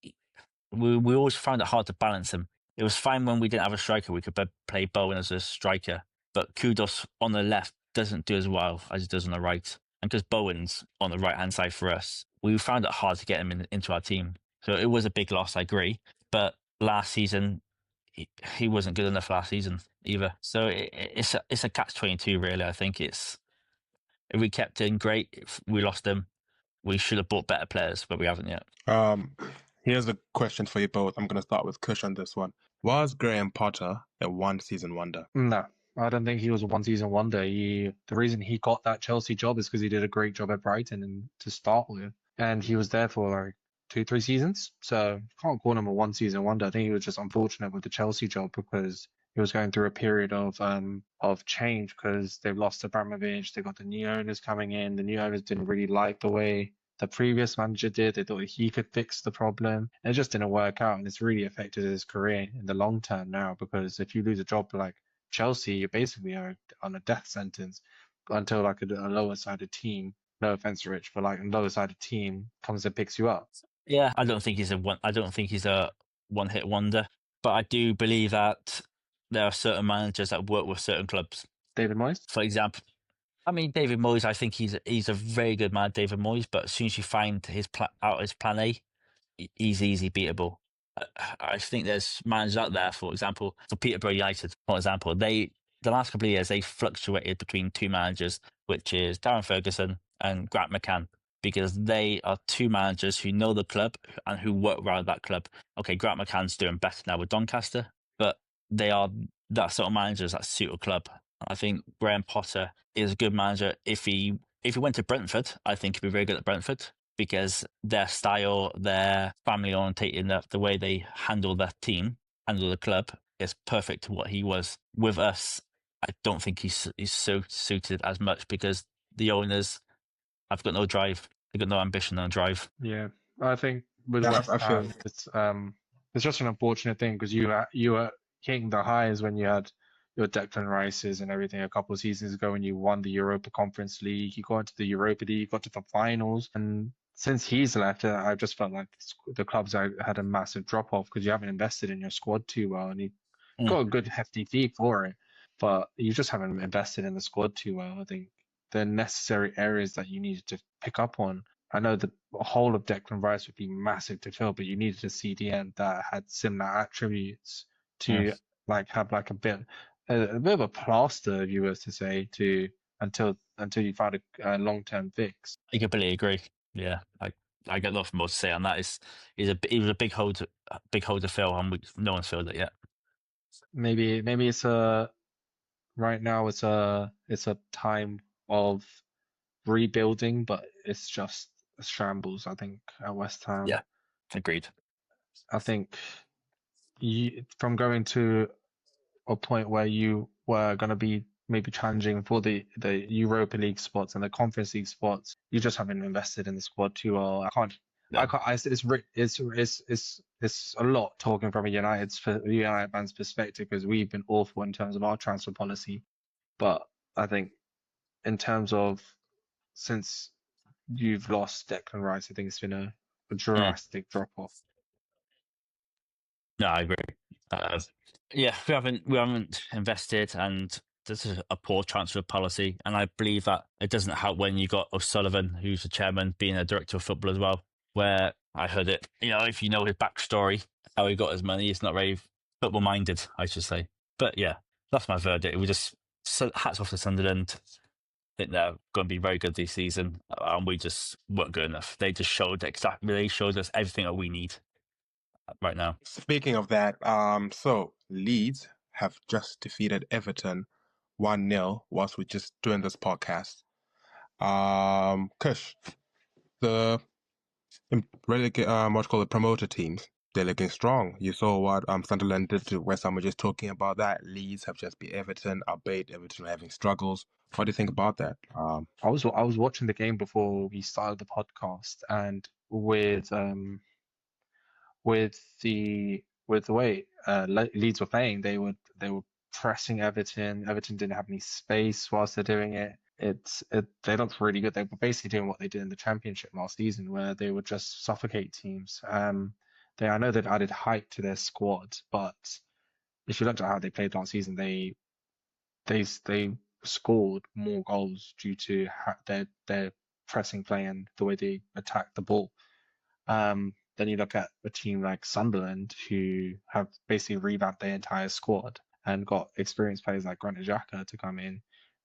we always found it hard to balance him. It was fine when we didn't have a striker. We could play Bowen as a striker. But Kudus on the left doesn't do as well as he does on the right. And because Bowen's on the right-hand side for us, we found it hard to get him into our team. So it was a big loss, I agree. But last season, he wasn't good enough last season either. So it's a catch-22, really. I think if we kept him, great. If we lost him, we should have bought better players, but we haven't yet. Here's a question for you both. I'm going to start with Khush on this one. Was Graham Potter a one-season wonder? No, I don't think he was a one-season wonder. The reason he got that Chelsea job is because he did a great job at Brighton and to start with, and he was there for like 2-3 seasons. So can't call him a one-season wonder. I think he was just unfortunate with the Chelsea job because he was going through a period of change because they've lost Abramovich. They got the new owners coming in. The new owners didn't really like the way the previous manager did. They thought he could fix the problem. It just didn't work out, and it's really affected his career in the long term now, because if you lose a job like Chelsea, you basically are on a death sentence until like a lower-sided team, no offense, Rich, but like a lower-sided team comes and picks you up. Yeah, I don't think he's a one-hit wonder, but I do believe that there are certain managers that work with certain clubs. David Moyes, for example. I mean, David Moyes, I think he's a very good man, David Moyes. But as soon as you find his plan A, he's easy beatable. I think there's managers out there, for example, for Peterborough United, for example, the last couple of years they fluctuated between two managers, which is Darren Ferguson and Grant McCann, because they are two managers who know the club and who work around that club. Okay, Grant McCann's doing better now with Doncaster, but they are that sort of managers that suit a club. I think Graham Potter is a good manager. If he went to Brentford, I think he'd be very good at Brentford, because their style, their family orientated, the way they handle their team, handle the club, is perfect to what he was. With us, I don't think he's so suited as much, because the owners have got no drive. They've got no ambition, no drive. Yeah, I think with West Ham, it's just an unfortunate thing, because you were hitting the highs when you had your Declan Rices and everything a couple of seasons ago when you won the Europa Conference League. You got into the Europa League, you got to the finals. And since he's left, I just felt like the clubs had a massive drop-off because you haven't invested in your squad too well. And you got a good hefty fee for it, but you just haven't invested in the squad too well. I think the necessary areas that you needed to pick up on, I know the whole of Declan Rice would be massive to fill, but you needed a CDM that had similar attributes to have like a bit of a plaster, if you were to say, to until you found a long-term fix. I completely agree. Yeah, I got nothing more to say on that. He was a big hole to fill, and no one's filled it yet. Maybe it's right now it's a time of rebuilding, but it's just a shambles, I think, at West Ham. Yeah, agreed. I think from going to a point where you were going to be maybe challenging for the Europa League spots and the Conference League spots, you just haven't invested in the squad too well. I can't. It's a lot talking from a United fan's perspective, because we've been awful in terms of our transfer policy. But I think in terms of, since you've lost Declan Rice, I think it's been a drastic drop off. No, I agree. Yeah, we haven't invested, and this is a poor transfer policy. And I believe that it doesn't help when you got O'Sullivan, who's the chairman, being a director of football as well. Where I heard it, if you know his backstory, how he got his money, it's not very football minded, I should say. But yeah, that's my verdict. We just hats off to Sunderland. I think they're going to be very good this season, and we just weren't good enough. They showed us everything that we need right now. Speaking of that, so Leeds have just defeated Everton 1-0 whilst we're just doing this podcast. Khush, the promoter teams, they're looking strong. You saw what Sunderland did to West Ham. We're just talking about that. Leeds have just beat Everton. Albeit Everton are having struggles. What do you think about that? I was watching the game before we started the podcast, and with the way Leeds were playing, they were pressing Everton. Everton didn't have any space whilst they're doing it. They looked really good. They were basically doing what they did in the Championship last season, where they would just suffocate teams. I know they've added height to their squad, but if you looked at how they played last season, they scored more goals due to their pressing play and the way they attacked the ball. Then you look at a team like Sunderland, who have basically revamped their entire squad and got experienced players like Granit Xhaka to come in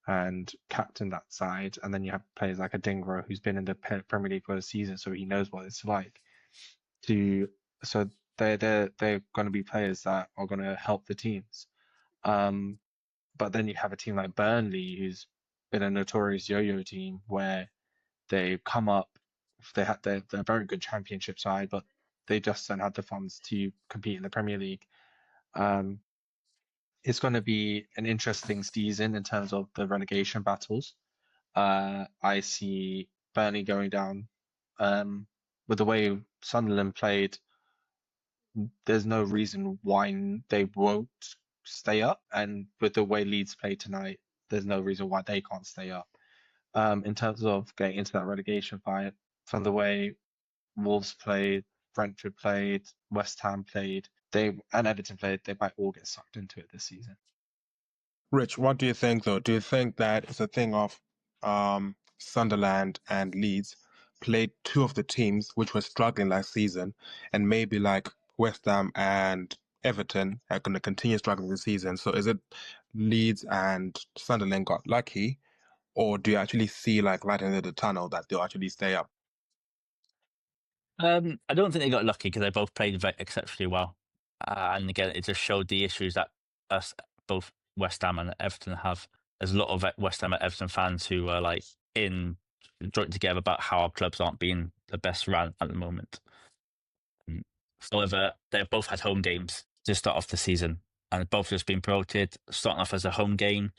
and captain that side. And then you have players like Adingra, who's been in the Premier League for a season, so he knows what it's like. So they're going to be players that are going to help the teams. But then you have a team like Burnley, who's been a notorious yo-yo team, where they've come up. They're a very good Championship side, but they just don't have the funds to compete in the Premier League. It's going to be an interesting season in terms of the relegation battles. I see Burnley going down. With the way Sunderland played, there's no reason why they won't stay up. And with the way Leeds played tonight, there's no reason why they can't stay up. In terms of getting into that relegation fight, from the way Wolves played, Brentford played, West Ham played, and Everton played, they might all get sucked into it this season. Rich, what do you think, though? Do you think that it's a thing of Sunderland and Leeds played two of the teams which were struggling last season, and maybe like West Ham and Everton are going to continue struggling this season? So is it Leeds and Sunderland got lucky, or do you actually see like light into the tunnel that they'll actually stay up? I don't think they got lucky, because they both played exceptionally well. And again, it just showed the issues that both West Ham and Everton have. There's a lot of West Ham and Everton fans who are like joined together about how our clubs aren't being the best run at the moment. However, they've both had home games to start off the season, and both just been promoted, starting off as a home game.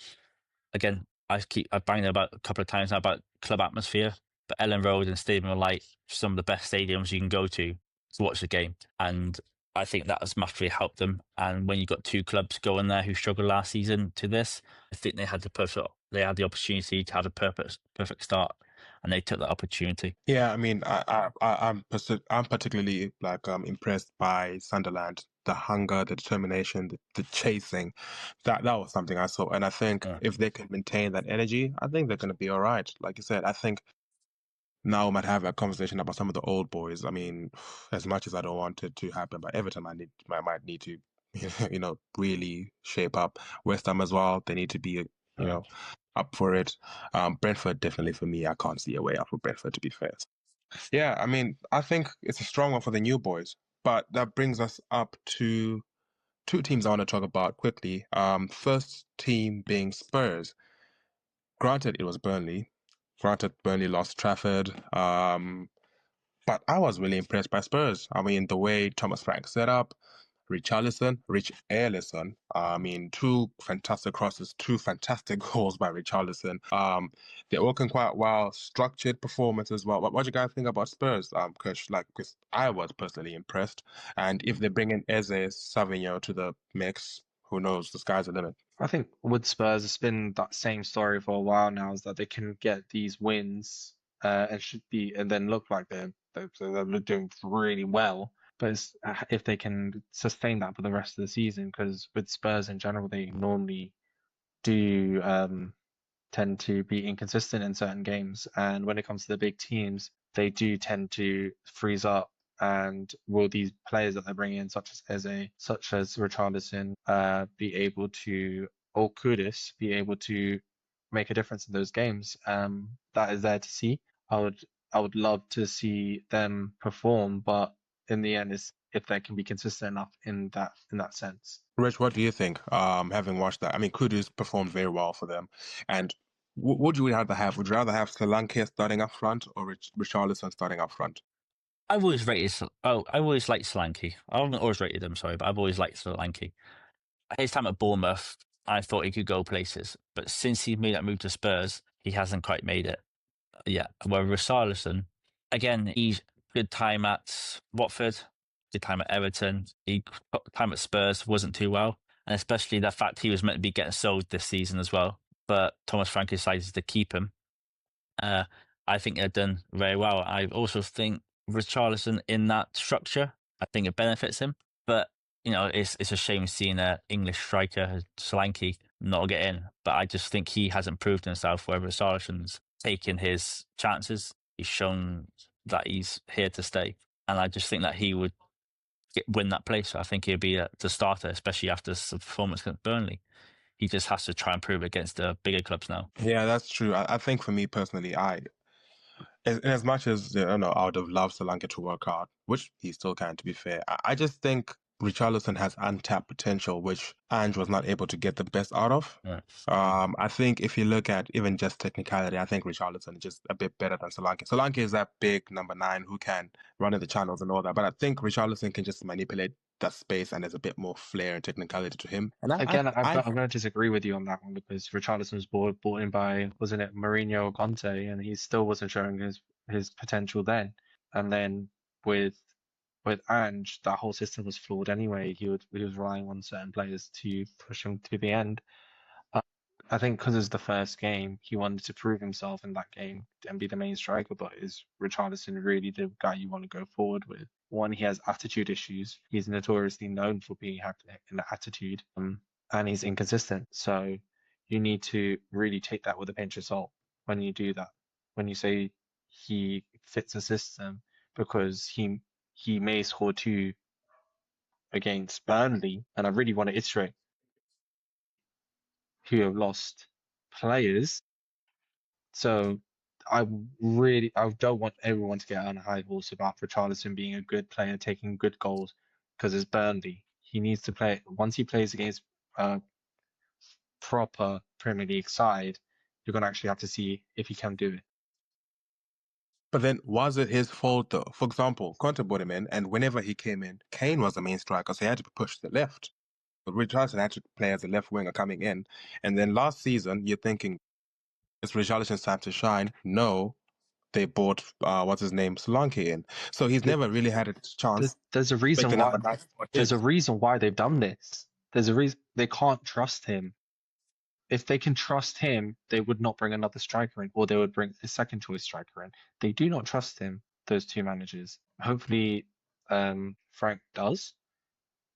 Again, I banged about a couple of times now about club atmosphere, but Ellen Road and Stadium of Light, some of the best stadiums you can go to watch the game. And I think that has massively helped them. And when you got two clubs going there who struggled last season to this, I think they had the opportunity to have a perfect start, and they took that opportunity. Yeah, I mean, I'm particularly impressed by Sunderland. The hunger, the determination, the chasing, that was something I saw. And I think if they can maintain that energy, I think they're going to be all right. Like you said, I think now we might have a conversation about some of the old boys. I mean, as much as I don't want it to happen, but Everton might need to, really shape up. West Ham as well, they need to be, up for it. Brentford, definitely for me, I can't see a way out for Brentford, to be fair. Yeah, I mean, I think it's a strong one for the new boys, but that brings us up to two teams I want to talk about quickly. First team being Spurs. Granted, it was Burnley. Granted, Burnley lost Trafford. But I was really impressed by Spurs. I mean, the way Thomas Frank set up, Rich-Airlison. I mean, two fantastic crosses, two fantastic goals by Rich-Airlison. They're working quite well, structured performance as well. What do you guys think about Spurs, Khush? Because I was personally impressed. And if they bring in Eze Savigno to the mix, who knows? The sky's the limit. I think with Spurs, it's been that same story for a while now, is that they can get these wins and then look like they're doing really well. But if they can sustain that for the rest of the season, because with Spurs in general, they normally do tend to be inconsistent in certain games, and when it comes to the big teams, they do tend to freeze up. And will these players that they're bringing in, such as Eze, such as Richarlison, be able to, or Kudus, be able to make a difference in those games? That is there to see. I would love to see them perform, but in the end, it's if they can be consistent enough in that sense. Rich, what do you think? Having watched that, I mean, Kudus performed very well for them. And what would you rather have? Would you rather have Solanke starting up front or Richarlison starting up front? I've always I always liked Solanke. I haven't always rated him, sorry, but I've always liked Solanke. His time at Bournemouth, I thought he could go places, but since he made that move to Spurs, he hasn't quite made it yet. Where Richarlison, again, he's good time at Watford, good time at Everton. He time at Spurs wasn't too well, and especially the fact he was meant to be getting sold this season as well. But Thomas Frank decided to keep him. I think they've done very well. I also think Richarlison in that structure, I think it benefits him. But it's a shame seeing an English striker, Solanke, not get in. But I just think he hasn't proved himself. Where Richarlison's taken his chances, he's shown that he's here to stay, and I just think that he would win that place. I think he'll be the starter, especially after the performance against Burnley. He just has to try and prove it against the bigger clubs now. Yeah, that's true. I think for me personally, as much as I would have loved Solanke to work hard, which he still can, to be fair. I just think Richarlison has untapped potential, which Ange was not able to get the best out of. Yeah. I think if you look at even just technicality, I think Richarlison is just a bit better than Solanke. Solanke is that big number 9 who can run in the channels and all that, but I think Richarlison can just manipulate that space, and there's a bit more flair and technicality to him. And I'm going to disagree with you on that one, because Richarlison was bought in by, wasn't it, Mourinho or Conte, and he still wasn't showing his potential then. And then with Ange, that whole system was flawed anyway. He was relying on certain players to push him to the end. I think because it's the first game, he wanted to prove himself in that game and be the main striker. But is Richarlison really the guy you want to go forward with? One, he has attitude issues. He's notoriously known for being in the attitude, and he's inconsistent. So you need to really take that with a pinch of salt when you do that. When you say he fits the system, because he may score 2 against Burnley, and I really want to iterate, who have lost players. So I don't want everyone to get on a high horse about Richarlison being a good player, taking good goals, because it's Burnley. He needs to play, once he plays against a proper Premier League side, you're going to actually have to see if he can do it. But then, was it his fault though? For example, Conte brought him in, and whenever he came in, Kane was the main striker, so he had to be pushed to the left. But Richarlison had to play as a left winger coming in. And then last season, you're thinking, it's Richarlison's time to shine. No, they bought, what's his name, Solanke in. So he's never really had a chance. There's a reason why. There's a reason why they've done this. There's a reason they can't trust him. If they can trust him, they would not bring another striker in, or they would bring a second choice striker in. They do not trust him, those two managers. Hopefully, Frank does,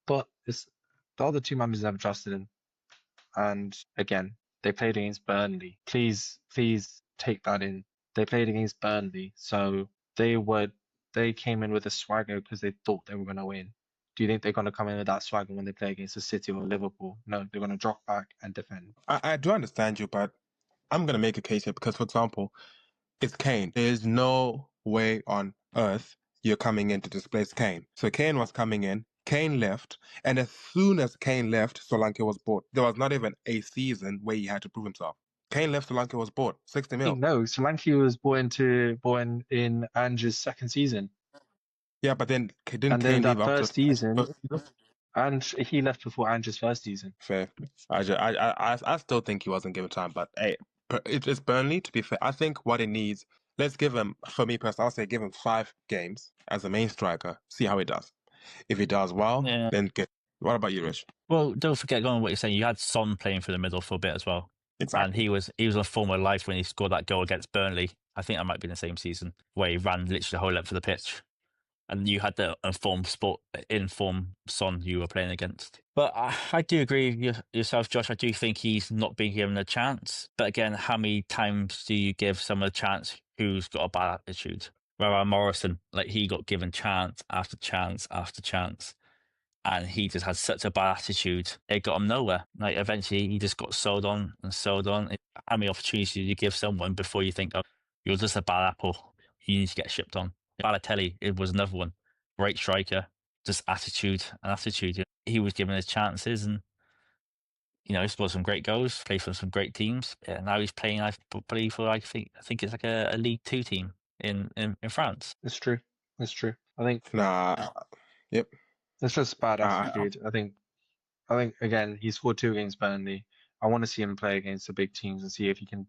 but the other two managers haven't trusted him. And again, they played against Burnley. Please take that in they played against Burnley, so they came in with a swagger because they thought they were going to win. Do you think they're going to come in with that swagger when they play against the City or Liverpool? No, they're going to drop back and defend. I do understand you, but I'm going to make a case here because, for example, it's Kane. There's no way on earth you're coming in to displace Kane. So Kane was coming in, Kane left, and as soon as Kane left, Solanke was bought. There was not even a season where he had to prove himself. Kane left, Solanke was bought. 60 mil. No, Solanke was born in Ange's second season. Yeah, but then didn't And Kane then leave that after first season, and he left before Ange's first season. Fair. I still think he wasn't given time, but hey, it's Burnley, to be fair. I think what it needs, let's give him, for me personally, I'll say give him 5 games as a main striker, see how he does. If he does well, then get. What about you, Rich? Well, don't forget, going on what you're saying, you had Son playing for the middle for a bit as well. Exactly. And he was on form of life when he scored that goal against Burnley. I think that might be in the same season, where he ran literally the whole length of the pitch. And you had the informed Son you were playing against. But I do agree with yourself, Josh. I do think he's not being given a chance. But again, how many times do you give someone a chance who's got a bad attitude? Morrison, like, he got given chance after chance after chance. And he just had such a bad attitude. It got him nowhere. Like, eventually, he just got sold on and sold on. How many opportunities do you give someone before you think, oh, you're just a bad apple, you need to get shipped on? Balotelli, it was another one. Great striker, just attitude and attitude. He was given his chances, and he scored some great goals, played for some great teams. Yeah, now he's playing, I believe, for I think it's like a League 2 team in France. It's true. It's true. I think. Yep. It's just bad attitude. I think again, he scored 2 against Burnley. I want to see him play against the big teams and see if he can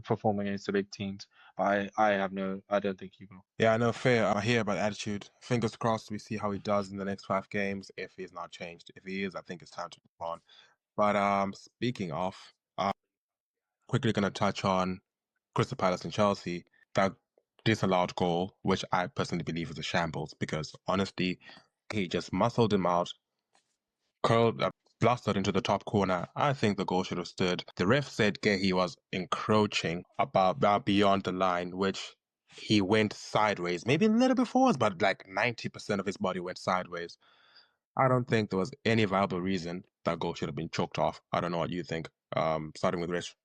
perform against the big teams. But I don't think he will. Yeah, I know, fair. I hear about attitude. Fingers crossed we see how he does in the next 5 games, if he's not changed. If he is, I think it's time to move on. But speaking of, quickly going to touch on Crystal Palace and Chelsea. That disallowed goal, which I personally believe is a shambles, because honestly, he just muscled him out, blasted into the top corner. I think the goal should have stood. The ref said he was encroaching beyond the line, which he went sideways, maybe a little bit forwards, but like 90% of his body went sideways. I don't think there was any viable reason that goal should have been choked off. I don't know what you think. Starting with Rich,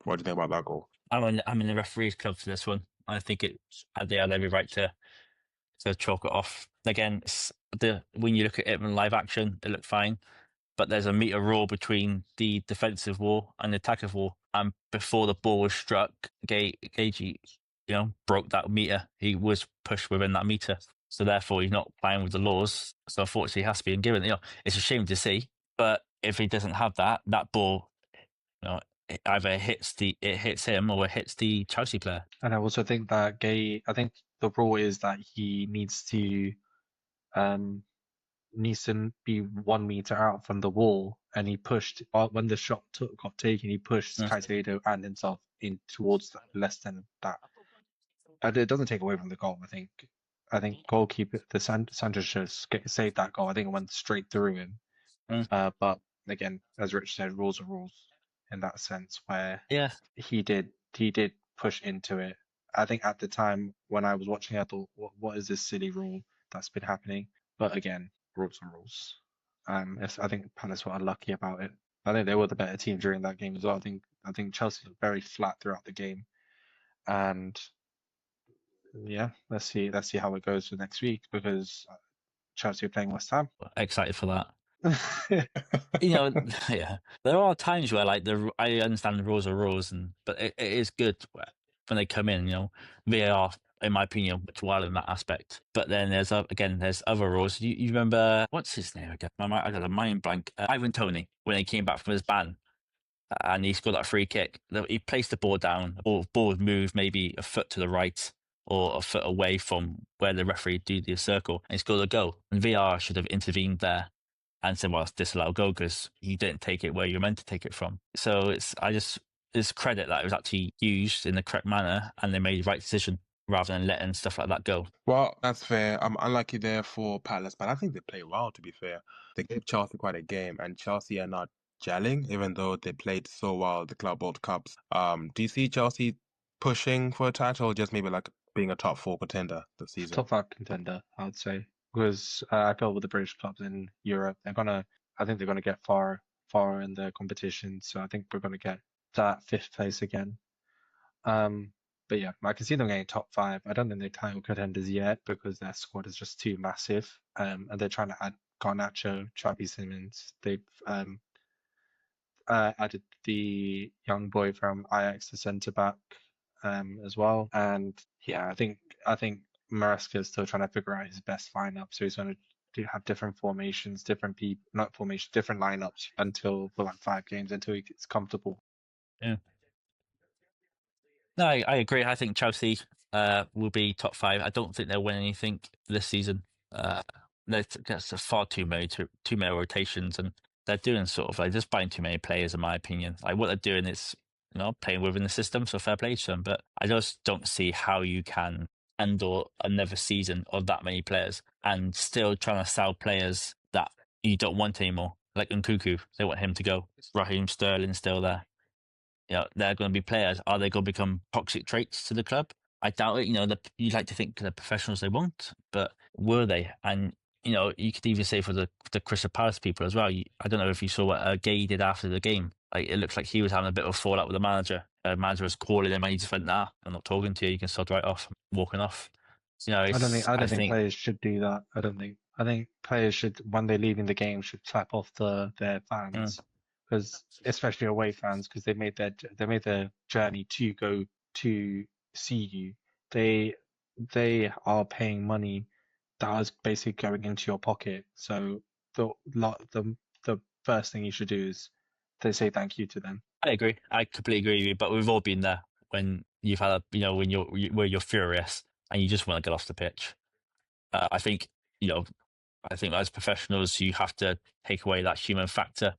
what do you think about that goal? I'm in the referees club for this one. I think they had every right to chalk it off. Again, when you look at it in live action, it looked fine. But there's a metre rule between the defensive wall and the attacking wall. And before the ball was struck, Gagey, broke that metre. He was pushed within that metre. So therefore, he's not playing with the laws. So unfortunately, he has to be given. It's a shame to see. But if he doesn't have that ball, it either hits him or it hits the Chelsea player. And I also think that I think the rule is that he needs to be 1 meter out from the wall, and he pushed when the shot got taken. He pushed Caicedo and himself in towards less than that. And it doesn't take away from the goal. I think goalkeeper Sanchez just saved that goal. I think it went straight through him. But again, as Rich said, rules are rules in that sense. Where he did push into it. I think at the time when I was watching, I thought, what is this silly rule that's been happening? But again, rules are rules. I think Palace were unlucky about it. I think they were the better team during that game as well. I think Chelsea were very flat throughout the game, and yeah, let's see how it goes for next week, because Chelsea are playing West Ham. Excited for that. There are times where I understand the rules are rules, but it is good when they come in. VAR, in my opinion, much wild in that aspect. But then there's other rules. You remember, what's his name again? I got a mind blank. Ivan Toney, when he came back from his ban and he scored that free kick. He placed the ball down, or the ball would move maybe a foot to the right or a foot away from where the referee did the circle, and he scored a goal. And VAR should have intervened there and said, well, it's disallowed goal because you didn't take it where you're meant to take it from. So it's credit that it was actually used in the correct manner and they made the right decision, rather than letting stuff like that go. Well, that's fair. I'm unlucky there for Palace, but I think they play well, to be fair. They gave Chelsea quite a game, and Chelsea are not gelling, even though they played so well the Club World Cups. Do you see Chelsea pushing for a title, or just maybe like being a top 4 contender this season? Top 5 contender, I would say, because I feel with the British clubs in Europe, I think they're gonna get far in the competition. So I think we're gonna get that 5th place again. But yeah, I can see them getting top 5. I don't think they're title contenders yet because their squad is just too massive. And they're trying to add Garnacho, Travis Simmons. They've added the young boy from Ajax, the centre back, as well. And yeah, I think Maresca is still trying to figure out his best lineup. So he's going to have different formations, different lineups until for like 5 games until he gets comfortable. Yeah. No, I agree. I think Chelsea will be top 5. I don't think they'll win anything this season. That's far too many rotations, and they're doing sort of like just buying too many players, in my opinion. Like what they're doing is, playing within the system, so fair play to them. But I just don't see how you can handle another season of that many players and still trying to sell players that you don't want anymore. Like Nkunku, they want him to go. Raheem Sterling's still there. They're going to be players. Are they going to become toxic traits to the club? I doubt it. You like to think they're professionals, they won't, but were they? And you could even say for the Crystal Palace people as well. I don't know if you saw what Gay did after the game. Like it looks like he was having a bit of a fallout with the manager. The manager was calling him, and he just went, "Nah, I'm not talking to you. You can sod right off," walking off. I don't think players should do that. I think players should, when they're leaving the game, should clap off their fans. Because especially away fans, because they made their journey to go to see you. They are paying money that is basically going into your pocket. So the first thing you should do is to say thank you to them. I agree. I completely agree with you. But we've all been there when you've had when you're furious and you just want to get off the pitch. I think as professionals, you have to take away that human factor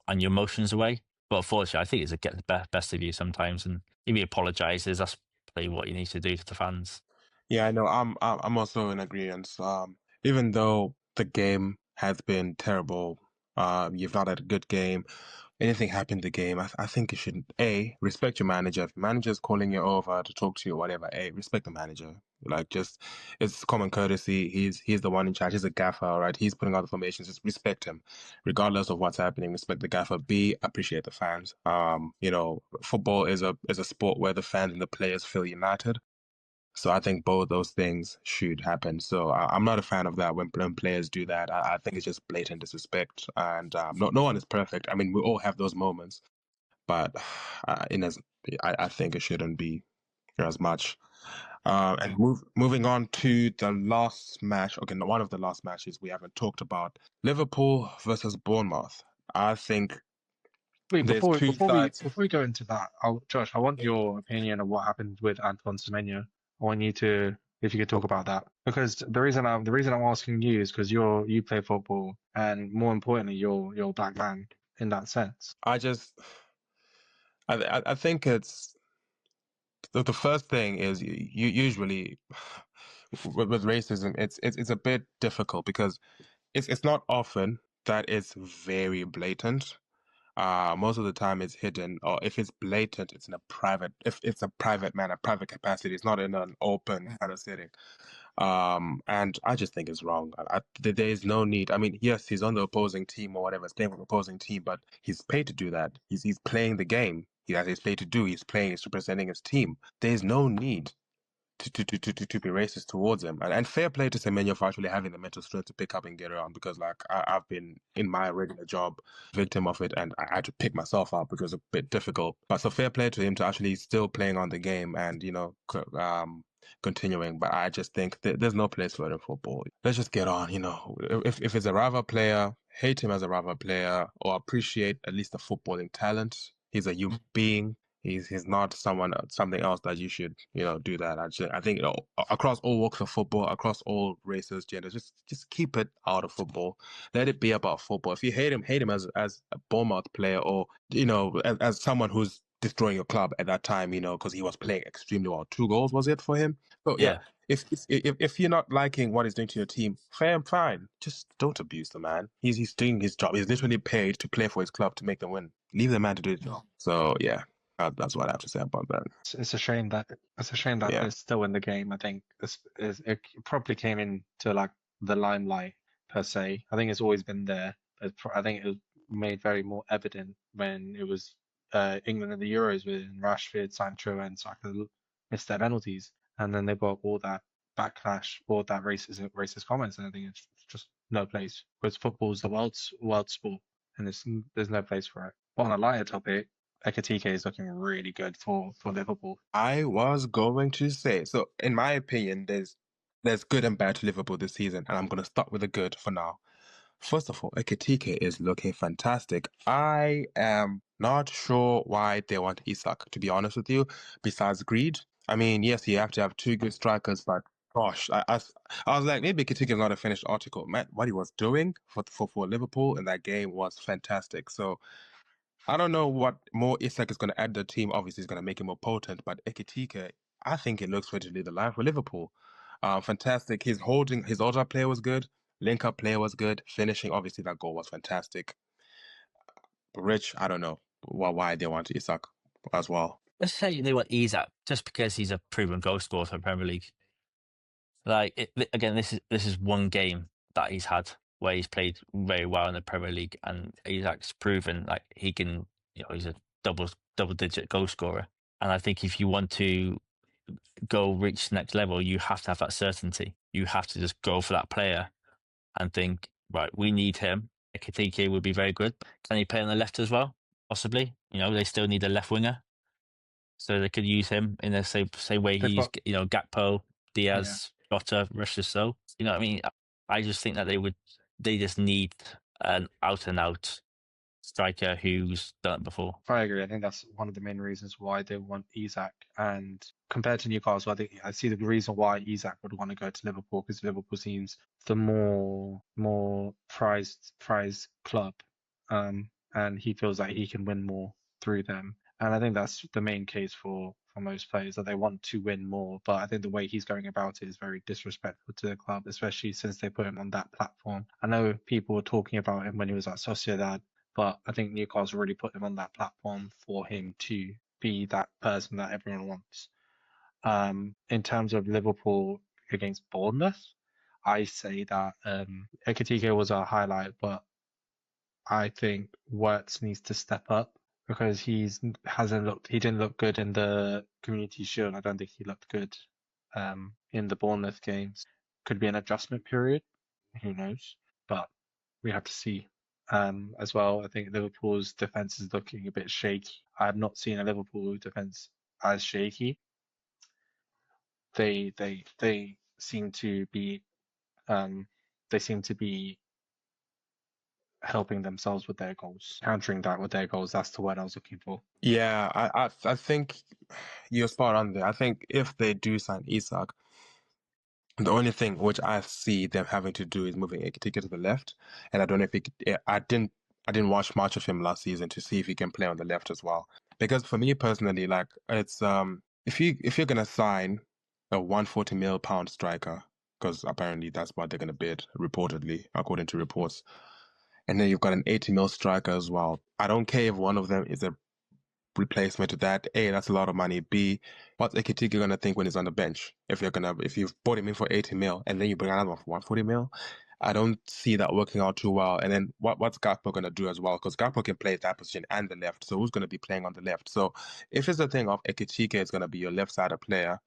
and your emotions away. But unfortunately, I think it's get the best of you sometimes, and if he apologises, that's probably what you need to do to the fans. Yeah, I know. I'm also in agreement. Even though the game has been terrible, you've not had a good game. Anything happened in the game, I think you should respect your manager. If manager's calling you over to talk to you or whatever, respect the manager. Like, just, it's common courtesy. He's the one in charge. He's a gaffer, all right? He's putting out the formations. Just respect him, regardless of what's happening. Respect the gaffer. Appreciate the fans. Football is a sport where the fans and the players feel united. So I think both those things should happen. So I'm not a fan of that when players do that. I think it's just blatant disrespect, and no one is perfect. I mean, we all have those moments, but I think it shouldn't be as much. And moving on to the last match, okay, one of the last matches we haven't talked about, Liverpool versus Bournemouth. I think. Wait, before we go into that, Josh, I want your opinion of what happened with Antoine Semenyo. I want you to, if you could talk about that, because the reason I'm asking you is because you play football, and more importantly, you're a black man in that sense. I think it's the first thing is you usually with racism, it's a bit difficult because it's not often that it's very blatant. Most of the time it's hidden, or if it's blatant, it's in a private capacity. It's not in an open kind of setting. And I just think it's wrong. There is no need. I mean, yes, he's on the opposing team or whatever, he's playing for the opposing team, but he's paid to do that. He's playing the game. He's paid to do. He's playing. He's representing his team. There's no need to be racist towards him, and fair play to Semenyo for actually having the mental strength to pick up and get around, because like I've been in my regular job victim of it, and I had to pick myself up, which was a bit difficult. But so fair play to him to actually still playing on the game and continuing. But I just think there's no place for it in football. Let's just get on. If it's a rival player, hate him as a rival player, or appreciate at least the footballing talent. He's a human being. He's not something else that you should do that. I think across all walks of football, across all races, genders, just keep it out of football. Let it be about football. If you hate him as a Bournemouth player, or as someone who's destroying your club at that time, because he was playing extremely well. 2 goals was it for him? So yeah. If you're not liking what he's doing to your team, fair and fine. Just don't abuse the man. He's doing his job. He's literally paid to play for his club to make them win. Leave the man to do his job. So yeah. That's what I have to say about that. It's a shame that Yeah. they're still in the game. I think it probably came into like the limelight per se. I think it's always been there. But I think it was made very more evident when it was England in the Euros when Rashford, Sancho, and Saka missed their penalties, and then they got all that backlash, all that racist comments, and I think it's just no place because football's the world sport, and there's no place for it. But on a lighter topic. Ekatike is looking really good for Liverpool. I was going to say, so in my opinion, there's good and bad to Liverpool this season, and I'm going to start with the good for now. First of all, Ekitike is looking fantastic. I am not sure why they want Isak, to be honest with you, besides greed. I mean, yes, you have to have two good strikers, but gosh, I was like, maybe Ekitike is not a finished article. Man, what he was doing for Liverpool in that game was fantastic. So I don't know what more Isak is going to add to the team. Obviously, it's going to make him more potent, but Ekitike, I think it looks ready to lead the line for Liverpool. Fantastic. His hold-up play was good. Link-up play was good. Finishing, obviously, that goal was fantastic. But Rich, I don't know why they want Isak as well. Let's say they want Isak just because he's a proven goal scorer for the Premier League. Like again, this is one game that he's had where he's played very well in the Premier League, and Isak's proven like he can. He's a double-digit goal scorer, and I think if you want to go reach the next level, you have to have that certainty. You have to just go for that player and think, right, we need him. Ekitike would be very good. Can he play on the left as well? Possibly. They still need a left winger, so they could use him in the same way he used, Gakpo, Diaz, Jota, Rishers. So, you know what I mean? I just think that they just need an out and out striker who's done it before. I agree. I think that's one of the main reasons why they want Isak. And compared to Newcastle, I see the reason why Isak would want to go to Liverpool because Liverpool seems the more prized club, and he feels like he can win more through them. And I think that's the main case for most players that they want to win more. But I think the way he's going about it is very disrespectful to the club, especially since they put him on that platform. I know people were talking about him when he was at Sociedad. But I think Newcastle really put him on that platform for him to be that person that everyone wants. In terms of Liverpool against Bournemouth, I say that Ekitike was a highlight, but I think Wirtz needs to step up because he didn't look good in the Community Shield. I don't think he looked good in the Bournemouth games. Could be an adjustment period, who knows? But we have to see. As well, I think Liverpool's defense is looking a bit shaky. I have not seen a Liverpool defense as shaky. They seem to be helping themselves with their goals, countering that with their goals. That's the word I was looking for. Yeah, I think you're spot on there. I think if they do sign Isak, the only thing which I see them having to do is moving Ekitike to the left, and I don't know if I didn't watch much of him last season to see if he can play on the left as well. Because for me personally, like it's if you're gonna sign a 140 million pound striker, because apparently that's what they're gonna bid reportedly according to reports, and then you've got an 80 million striker as well. I don't care if one of them is a replacement to that. A, that's a lot of money. B, what's Ekitike gonna think when he's on the bench? If you've bought him in for 80 mil and then you bring another one for 140 mil, I don't see that working out too well. And then what's Gakpo gonna do as well? Because Gakpo can play that position and the left. So who's gonna be playing on the left? So if it's a thing of Ekitike is gonna be your left-sided player,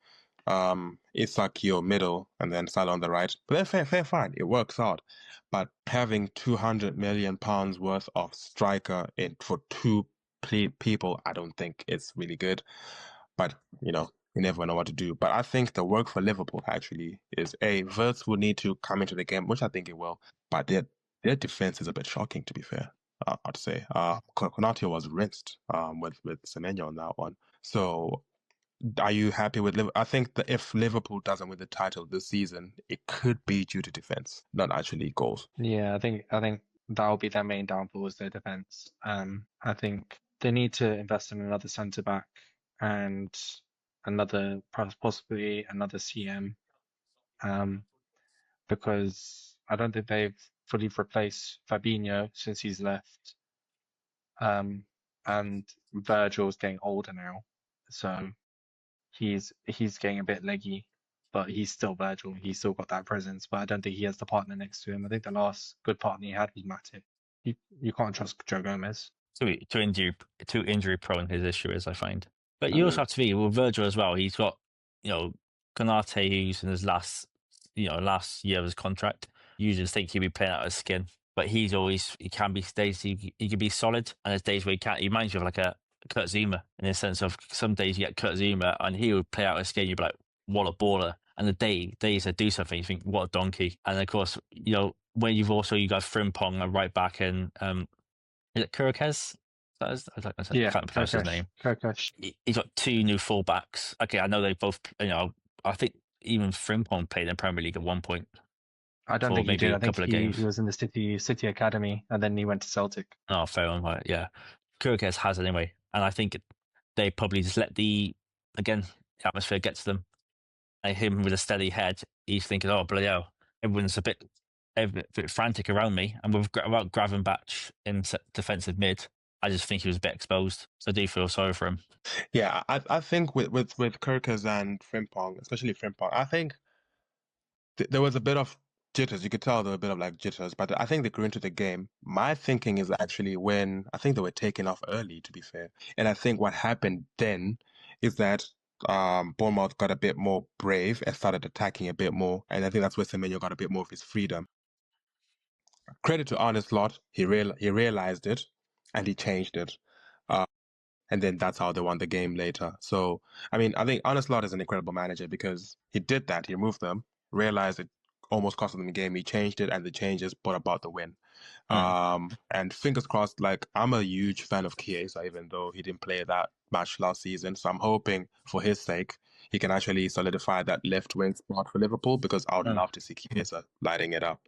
Isak your middle, and then Salah on the right. But then fair, fine. It works out. But having 200 million pounds worth of striker for two people, I don't think it's really good. But, you never know what to do. But I think the work for Liverpool actually is Wirtz will need to come into the game, which I think it will. But their defense is a bit shocking, to be fair. I'd say. Konate was rinsed with Semenyo on that one. So are you happy with Liverpool? I think that if Liverpool doesn't win the title this season, it could be due to defense, not actually goals. Yeah, I think that will be their main downfall is their defense. I think they need to invest in another centre back and possibly another CM, because I don't think they've fully replaced Fabinho since he's left. and Virgil's getting older now, so he's getting a bit leggy, but he's still Virgil. He's still got that presence, but I don't think he has the partner next to him. I think the last good partner he had was Matip. You can't trust Joe Gomez. Too injury prone his issue is, I find. But you also have to be with Virgil as well. He's got, Konate, who's in his last year of his contract. You just think he'd be playing out of his skin, but he can be days he can be solid, and there's days where he can't. He reminds you of like a Kurt Zuma in the sense of some days you get Kurt Zuma and he would play out of his skin. You'd be like, what a baller. And the days that do something, you think, what a donkey. And of course, when you got Frimpong and right back in, is it Kurikes? I can't pronounce his name. Kirkesh. He's got two new fullbacks. Okay, I know they both, I think even Frimpong played in Premier League at one point. I don't think he did. I think he was in the City Academy and then he went to Celtic. Oh, fair enough. Yeah. Kurikes has anyway. And I think they probably just let the atmosphere get to them. And him with a steady head, he's thinking, oh, bloody hell, everyone's a bit frantic around me. And without Gravenbach in defensive mid, I just think he was a bit exposed. So I do feel sorry for him. Yeah, I think with Kurikes and Frimpong, especially Frimpong, I think there was a bit of jitters. You could tell there were a bit of like jitters, but I think they grew into the game. My thinking is actually when I think they were taken off early, to be fair. And I think what happened then is that Bournemouth got a bit more brave and started attacking a bit more. And I think that's where Semenyo got a bit more of his freedom. Credit to Arne Slot, he realized it and he changed it. And then that's how they won the game later. So, I mean, I think Arne Slot is an incredible manager because he did that. He removed them, realized it almost cost them the game. He changed it, and the changes brought about the win. And fingers crossed, like, I'm a huge fan of Chiesa, even though he didn't play that match last season. So I'm hoping for his sake, he can actually solidify that left wing spot for Liverpool, because I would love to see Chiesa lighting it up.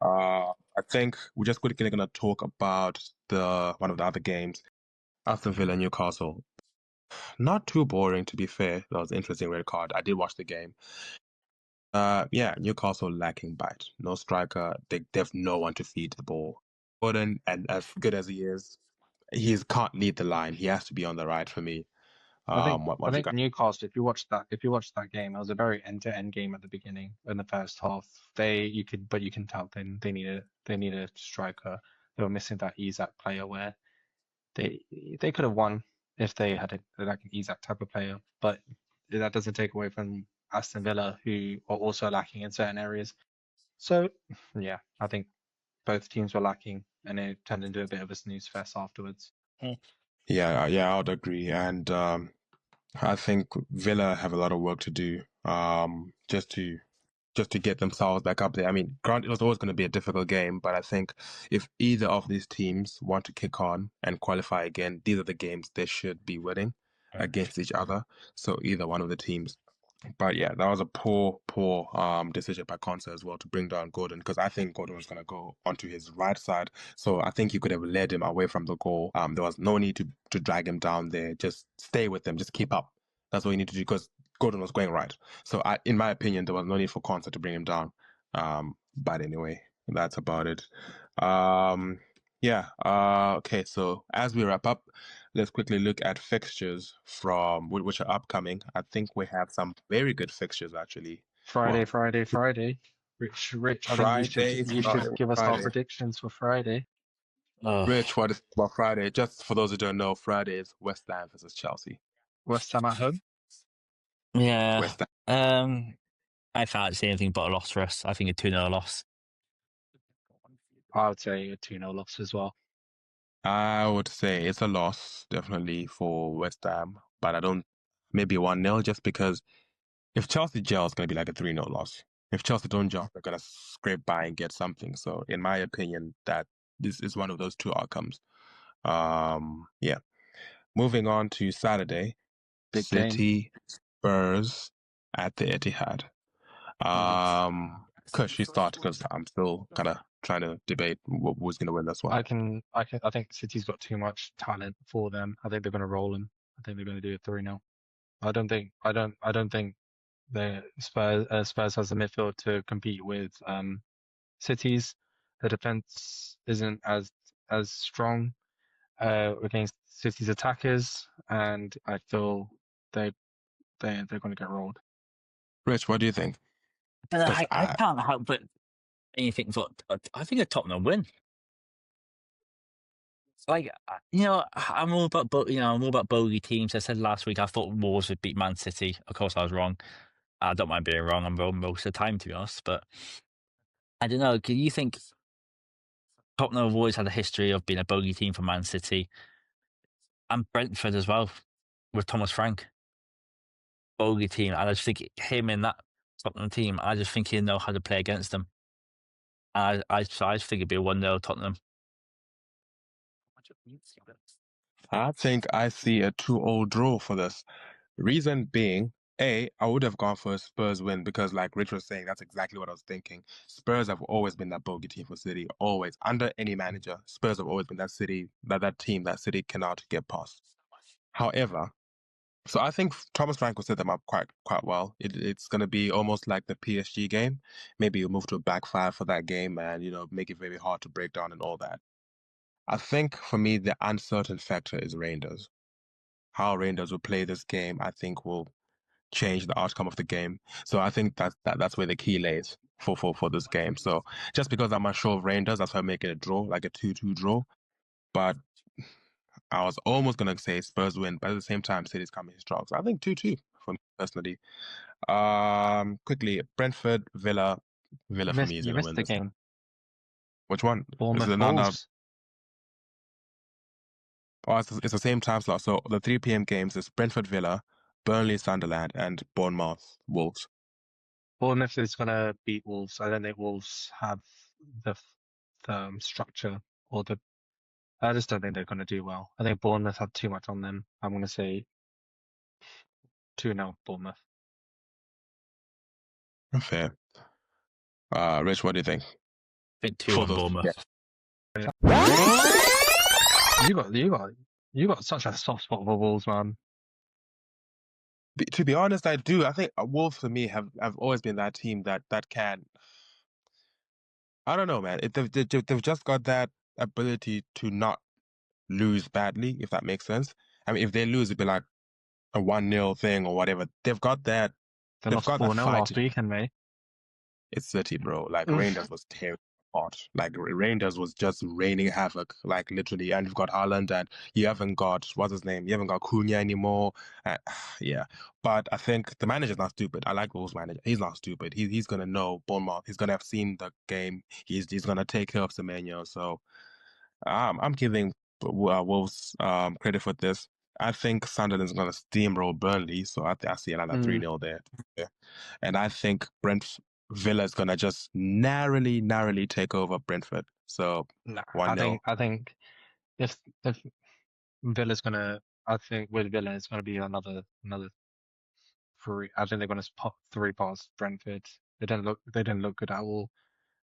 I think we're just quickly going to talk about one of the other games, Aston Villa Newcastle. Not too boring, to be fair. That was an interesting red card. I did watch the game. Newcastle lacking bite. No striker. They have no one to feed the ball. Gordon, and as good as he is, he can't lead the line. He has to be on the right for me. I think Newcastle, if you watch that game, it was a very end-to-end game at the beginning. In the first half, you can tell they need a striker. They were missing that Isak player where they could have won if they had like an Isak type of player, but that doesn't take away from Aston Villa, who are also lacking in certain areas. So yeah, I think both teams were lacking, and it turned into a bit of a snooze fest afterwards. Yeah, I would agree, and I think Villa have a lot of work to do, just to get themselves back up there. I mean, granted, it was always going to be a difficult game, but I think if either of these teams want to kick on and qualify again, these are the games they should be winning against each other. So either one of the teams. But yeah, that was a poor decision by Conte as well to bring down Gordon, because I think Gordon was going to go onto his right side. So I think you could have led him away from the goal. There was no need to drag him down there. Just stay with him. Just keep up. That's what you need to do, because Gordon was going right. So in my opinion, there was no need for Conte to bring him down. But anyway, that's about it. Okay, so as we wrap up, let's quickly look at fixtures which are upcoming. I think we have some very good fixtures, actually. Friday. Rich, I think you should give us our predictions for Friday. Rich, what is about Friday? Just for those who don't know, Friday is West Ham versus Chelsea. West Ham at home? Yeah. West Ham. I can't say anything but a loss for us. I think a 2-0 loss. I would say a 2-0 loss as well. I would say it's a loss, definitely, for West Ham, but maybe 1-0, just because if Chelsea gel, it's going to be like a 3-0 loss. If Chelsea don't gel, they're going to scrape by and get something. So in my opinion, that this is one of those two outcomes. Moving on to Saturday, Big City Spurs at the Etihad. Khush, you start, because I'm still kind of trying to debate who's going to win this one. I think City's got too much talent for them. I think they're going to roll them. I think they're going to do a 3-0. I don't think the Spurs has the midfield to compete with City's. The defense isn't as strong. against City's attackers, and I feel they're going to get rolled. Rich, what do you think? But 'Cause I can't help but anything. I think a Tottenham win. Like I'm all about I'm all about bogey teams. I said last week I thought Wolves would beat Man City. Of course, I was wrong. I don't mind being wrong. I'm wrong most of the time, to be honest. But I don't know. Do you think Tottenham have always had a history of being a bogey team for Man City and Brentford as well with Thomas Frank? Bogey team. And I just think him in that Tottenham team, I just think he'll know how to play against them. I just think it'd be a 1-0 Tottenham. I think I see a 2-2 draw for this. Reason being, I would have gone for a Spurs win because, like Rich was saying, that's exactly what I was thinking. Spurs have always been that bogey team for City, always. Under any manager, Spurs have always been that team that City cannot get past. However, so I think Thomas Frank will set them up quite well. It's going to be almost like the PSG game. Maybe you'll move to a back five for that game and, make it very hard to break down and all that. I think for me, the uncertain factor is Reijnders. How Reijnders will play this game, I think, will change the outcome of the game. So I think that's where the key lays for this game. So just because I'm unsure of Reijnders, that's why I'm making a draw, like a 2-2 draw. But I was almost going to say Spurs win, but at the same time, City's coming strong. So I think 2-2 for me personally. Quickly, Brentford, Villa for me is going to win. You missed the game. Which one? Bournemouth, Is it Wolves. Oh, it's the same time slot. So the 3 p.m. games is Brentford, Villa, Burnley, Sunderland, and Bournemouth, Wolves. Bournemouth is going to beat Wolves. I don't think Wolves have the structure or the. I just don't think they're going to do well. I think Bournemouth have too much on them. I'm going to say 2-0 Bournemouth. Fair. Rich, what do you think? I think 2 on Bournemouth. Yeah. You got such a soft spot for Wolves, man. To be honest, I do. I think Wolves for me have always been that team that can. I don't know, man. They've just got that ability to not lose badly, if that makes sense. I mean, if they lose, it'd be like a 1-0 thing or whatever. They've got that. They lost 4-0 last weekend, mate. It's City, bro. Like Reijnders was tearing apart. Like Reijnders was just raining havoc, like literally. And you've got Haaland, and you haven't got what's his name? You haven't got Cunha anymore. Yeah, but I think the manager's not stupid. I like Wolves' manager. He's not stupid. He's gonna know Bournemouth. He's gonna have seen the game. He's gonna take care of Semenyo. So I'm giving Wolves credit for this. I think Sunderland's going to steamroll Burnley, so I see another 3-0 there. Yeah. And I think Villa's going to just narrowly take over Brentford. So 1-0. I think if Villa's going to, I think with Villa it's going to be another 3. I think they're going to pop 3 past Brentford. They didn't look good at all.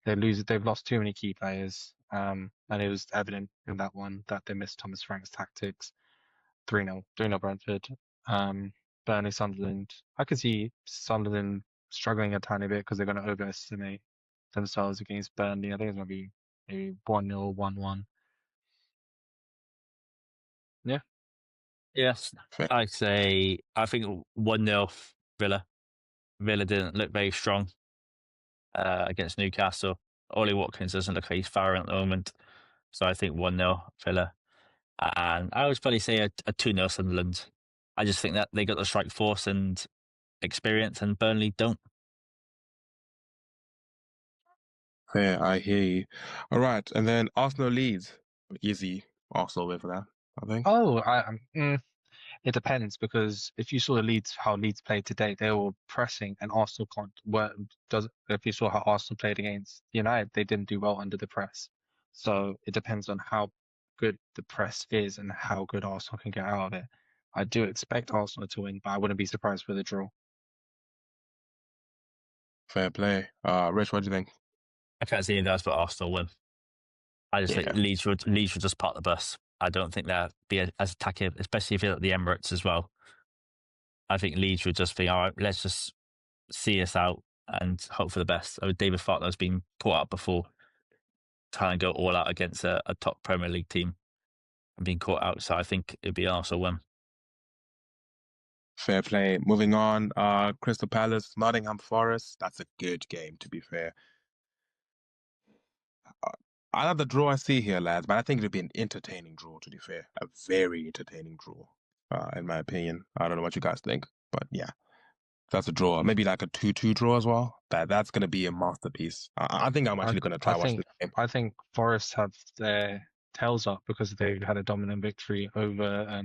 They've lost too many key players. And it was evident in that one that they missed Thomas Frank's tactics. 3-0 Brentford. Burnley, Sunderland. I could see Sunderland struggling a tiny bit because they're going to overestimate themselves against Burnley. I think it's going to be maybe 1-0, 1-1. Yeah. Yes, I think 1-0 Villa. Villa didn't look very strong against Newcastle. Ollie Watkins doesn't look like he's firing at the moment. So I think 1-0 Villa. And I would probably say a 2-0 Sunderland. I just think that they got the strike force and experience, and Burnley don't. Fair, I hear you. All right, and then Arsenal Leeds. Easy Arsenal win for that, I think. Oh, it depends because if you saw how Leeds played today, they were pressing and Arsenal if you saw how Arsenal played against United, they didn't do well under the press. So it depends on how good the press is and how good Arsenal can get out of it. I do expect Arsenal to win, but I wouldn't be surprised with a draw. Fair play. Rich, what do you think? I can't see anything else but Arsenal win. I just think Leeds would just park the bus. I don't think they'd be as attacking, especially if you're at the Emirates as well. I think Leeds would just think, all right, let's just see us out and hope for the best. David Fartler's been caught up before, trying to go all out against a top Premier League team. and being caught out. So I think it'd be Arsenal win. Fair play. Moving on, Crystal Palace, Nottingham Forest. That's a good game, to be fair. I love the draw I see here, lads, but I think it'll be an entertaining draw, to be fair. A very entertaining draw, in my opinion. I don't know what you guys think, but yeah. That's a draw. Maybe like a 2-2 draw as well. That's going to be a masterpiece. I think I'm actually going to try watch this game. I think Forest have their tails up because they had a dominant victory over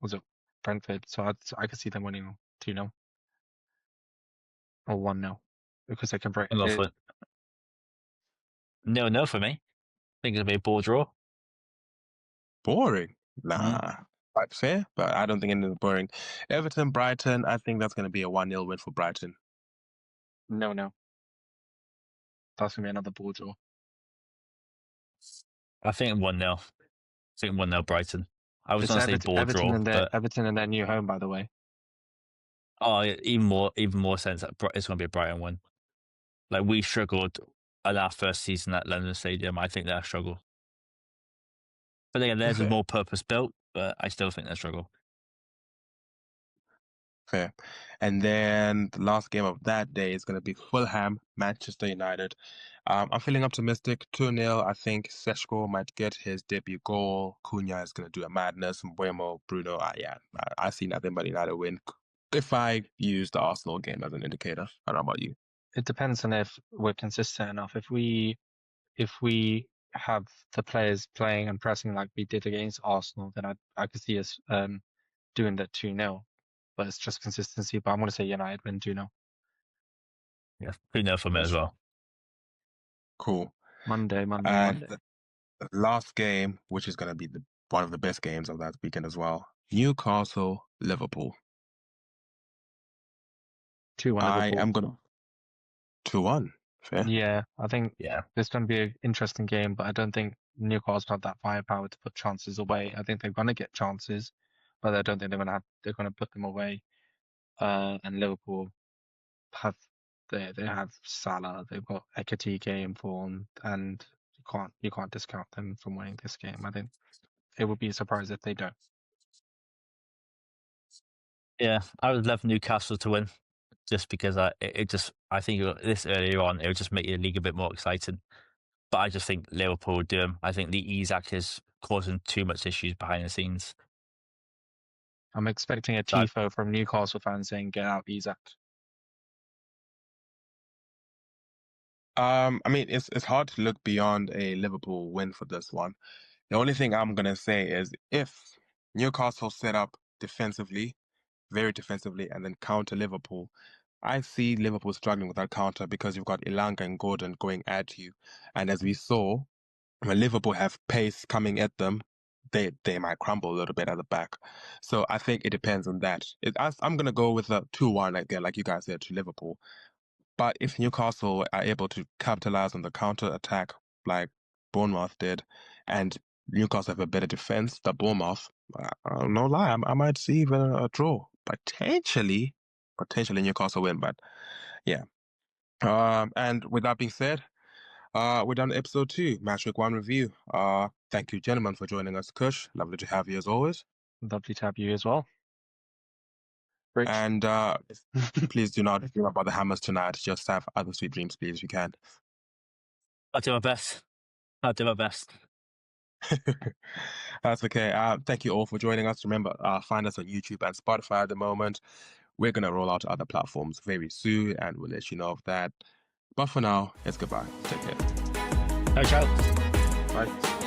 was it Brentford? So I could see them winning 2-0 or 1-0 because they can break it. No for me. I think it'll be a ball draw. Boring? Nah. Quite fair, but I don't think anything's boring. Everton, Brighton, I think that's going to be a 1-0 win for Brighton. No. That's going to be another ball draw. I think 1-0. I think 1-0 Brighton. I was going to say ball draw. But Everton in their new home, by the way. Oh, even more sense that it's going to be a Brighton win. Like, we struggled in our first season at London Stadium. I think they'll struggle. But again, theirs is more purpose-built, but I still think they'll struggle. Fair. And then the last game of that day is going to be Fulham, Manchester United. I'm feeling optimistic. 2-0. I think Seshko might get his debut goal. Cunha is going to do a madness. Mbeumo, Bruno. I see nothing but United win. If I use the Arsenal game as an indicator, I don't know about you. It depends on if we're consistent enough. If we have the players playing and pressing like we did against Arsenal, then I could see us doing that 2-0. But it's just consistency. But I'm going to say United win 2-0. Yeah, 2-0 for me as well. Cool. Monday. The last game, which is going to be one of the best games of that weekend as well. Newcastle, Liverpool. 2-1 I Liverpool. am going to 2-1. Fair. Yeah, I think it's going to be an interesting game, but I don't think Newcastle have that firepower to put chances away. I think they're going to get chances, but I don't think they're going to put them away. And Liverpool they have Salah, they've got Ekitike in form, and you can't discount them from winning this game. I think it would be a surprise if they don't. Yeah, I would love Newcastle to win, just because I think this earlier on it would just make the league a bit more exciting. But I just think Liverpool would do them. I think the Isak is causing too much issues behind the scenes. I'm expecting a tifo from Newcastle fans saying, "Get out, Isak." I mean, it's hard to look beyond a Liverpool win for this one. The only thing I'm gonna say is if Newcastle set up defensively, very defensively, and then counter Liverpool, I see Liverpool struggling with that counter because you've got Elanga and Gordon going at you, and as we saw, when Liverpool have pace coming at them, they might crumble a little bit at the back. So I think it depends on that. I'm gonna go with a 2-1 again, like you guys said, to Liverpool. But if Newcastle are able to capitalize on the counter attack like Bournemouth did, and Newcastle have a better defense than Bournemouth, no lie, I might see even a draw. Potentially Newcastle win, but yeah. And with that being said, we're done with episode 2, Match Week 1 review. Thank you, gentlemen, for joining us, Khush. Lovely to have you as always. Lovely to have you as well. Rich. And please do not dream about the Hammers tonight. Just have other sweet dreams, please, if you can. I'll do my best. That's okay. Thank you all for joining us. Remember, find us on YouTube and Spotify at the moment. We're going to roll out to other platforms very soon, and we'll let you know of that. But for now, it's goodbye. Take care. Ciao. Bye.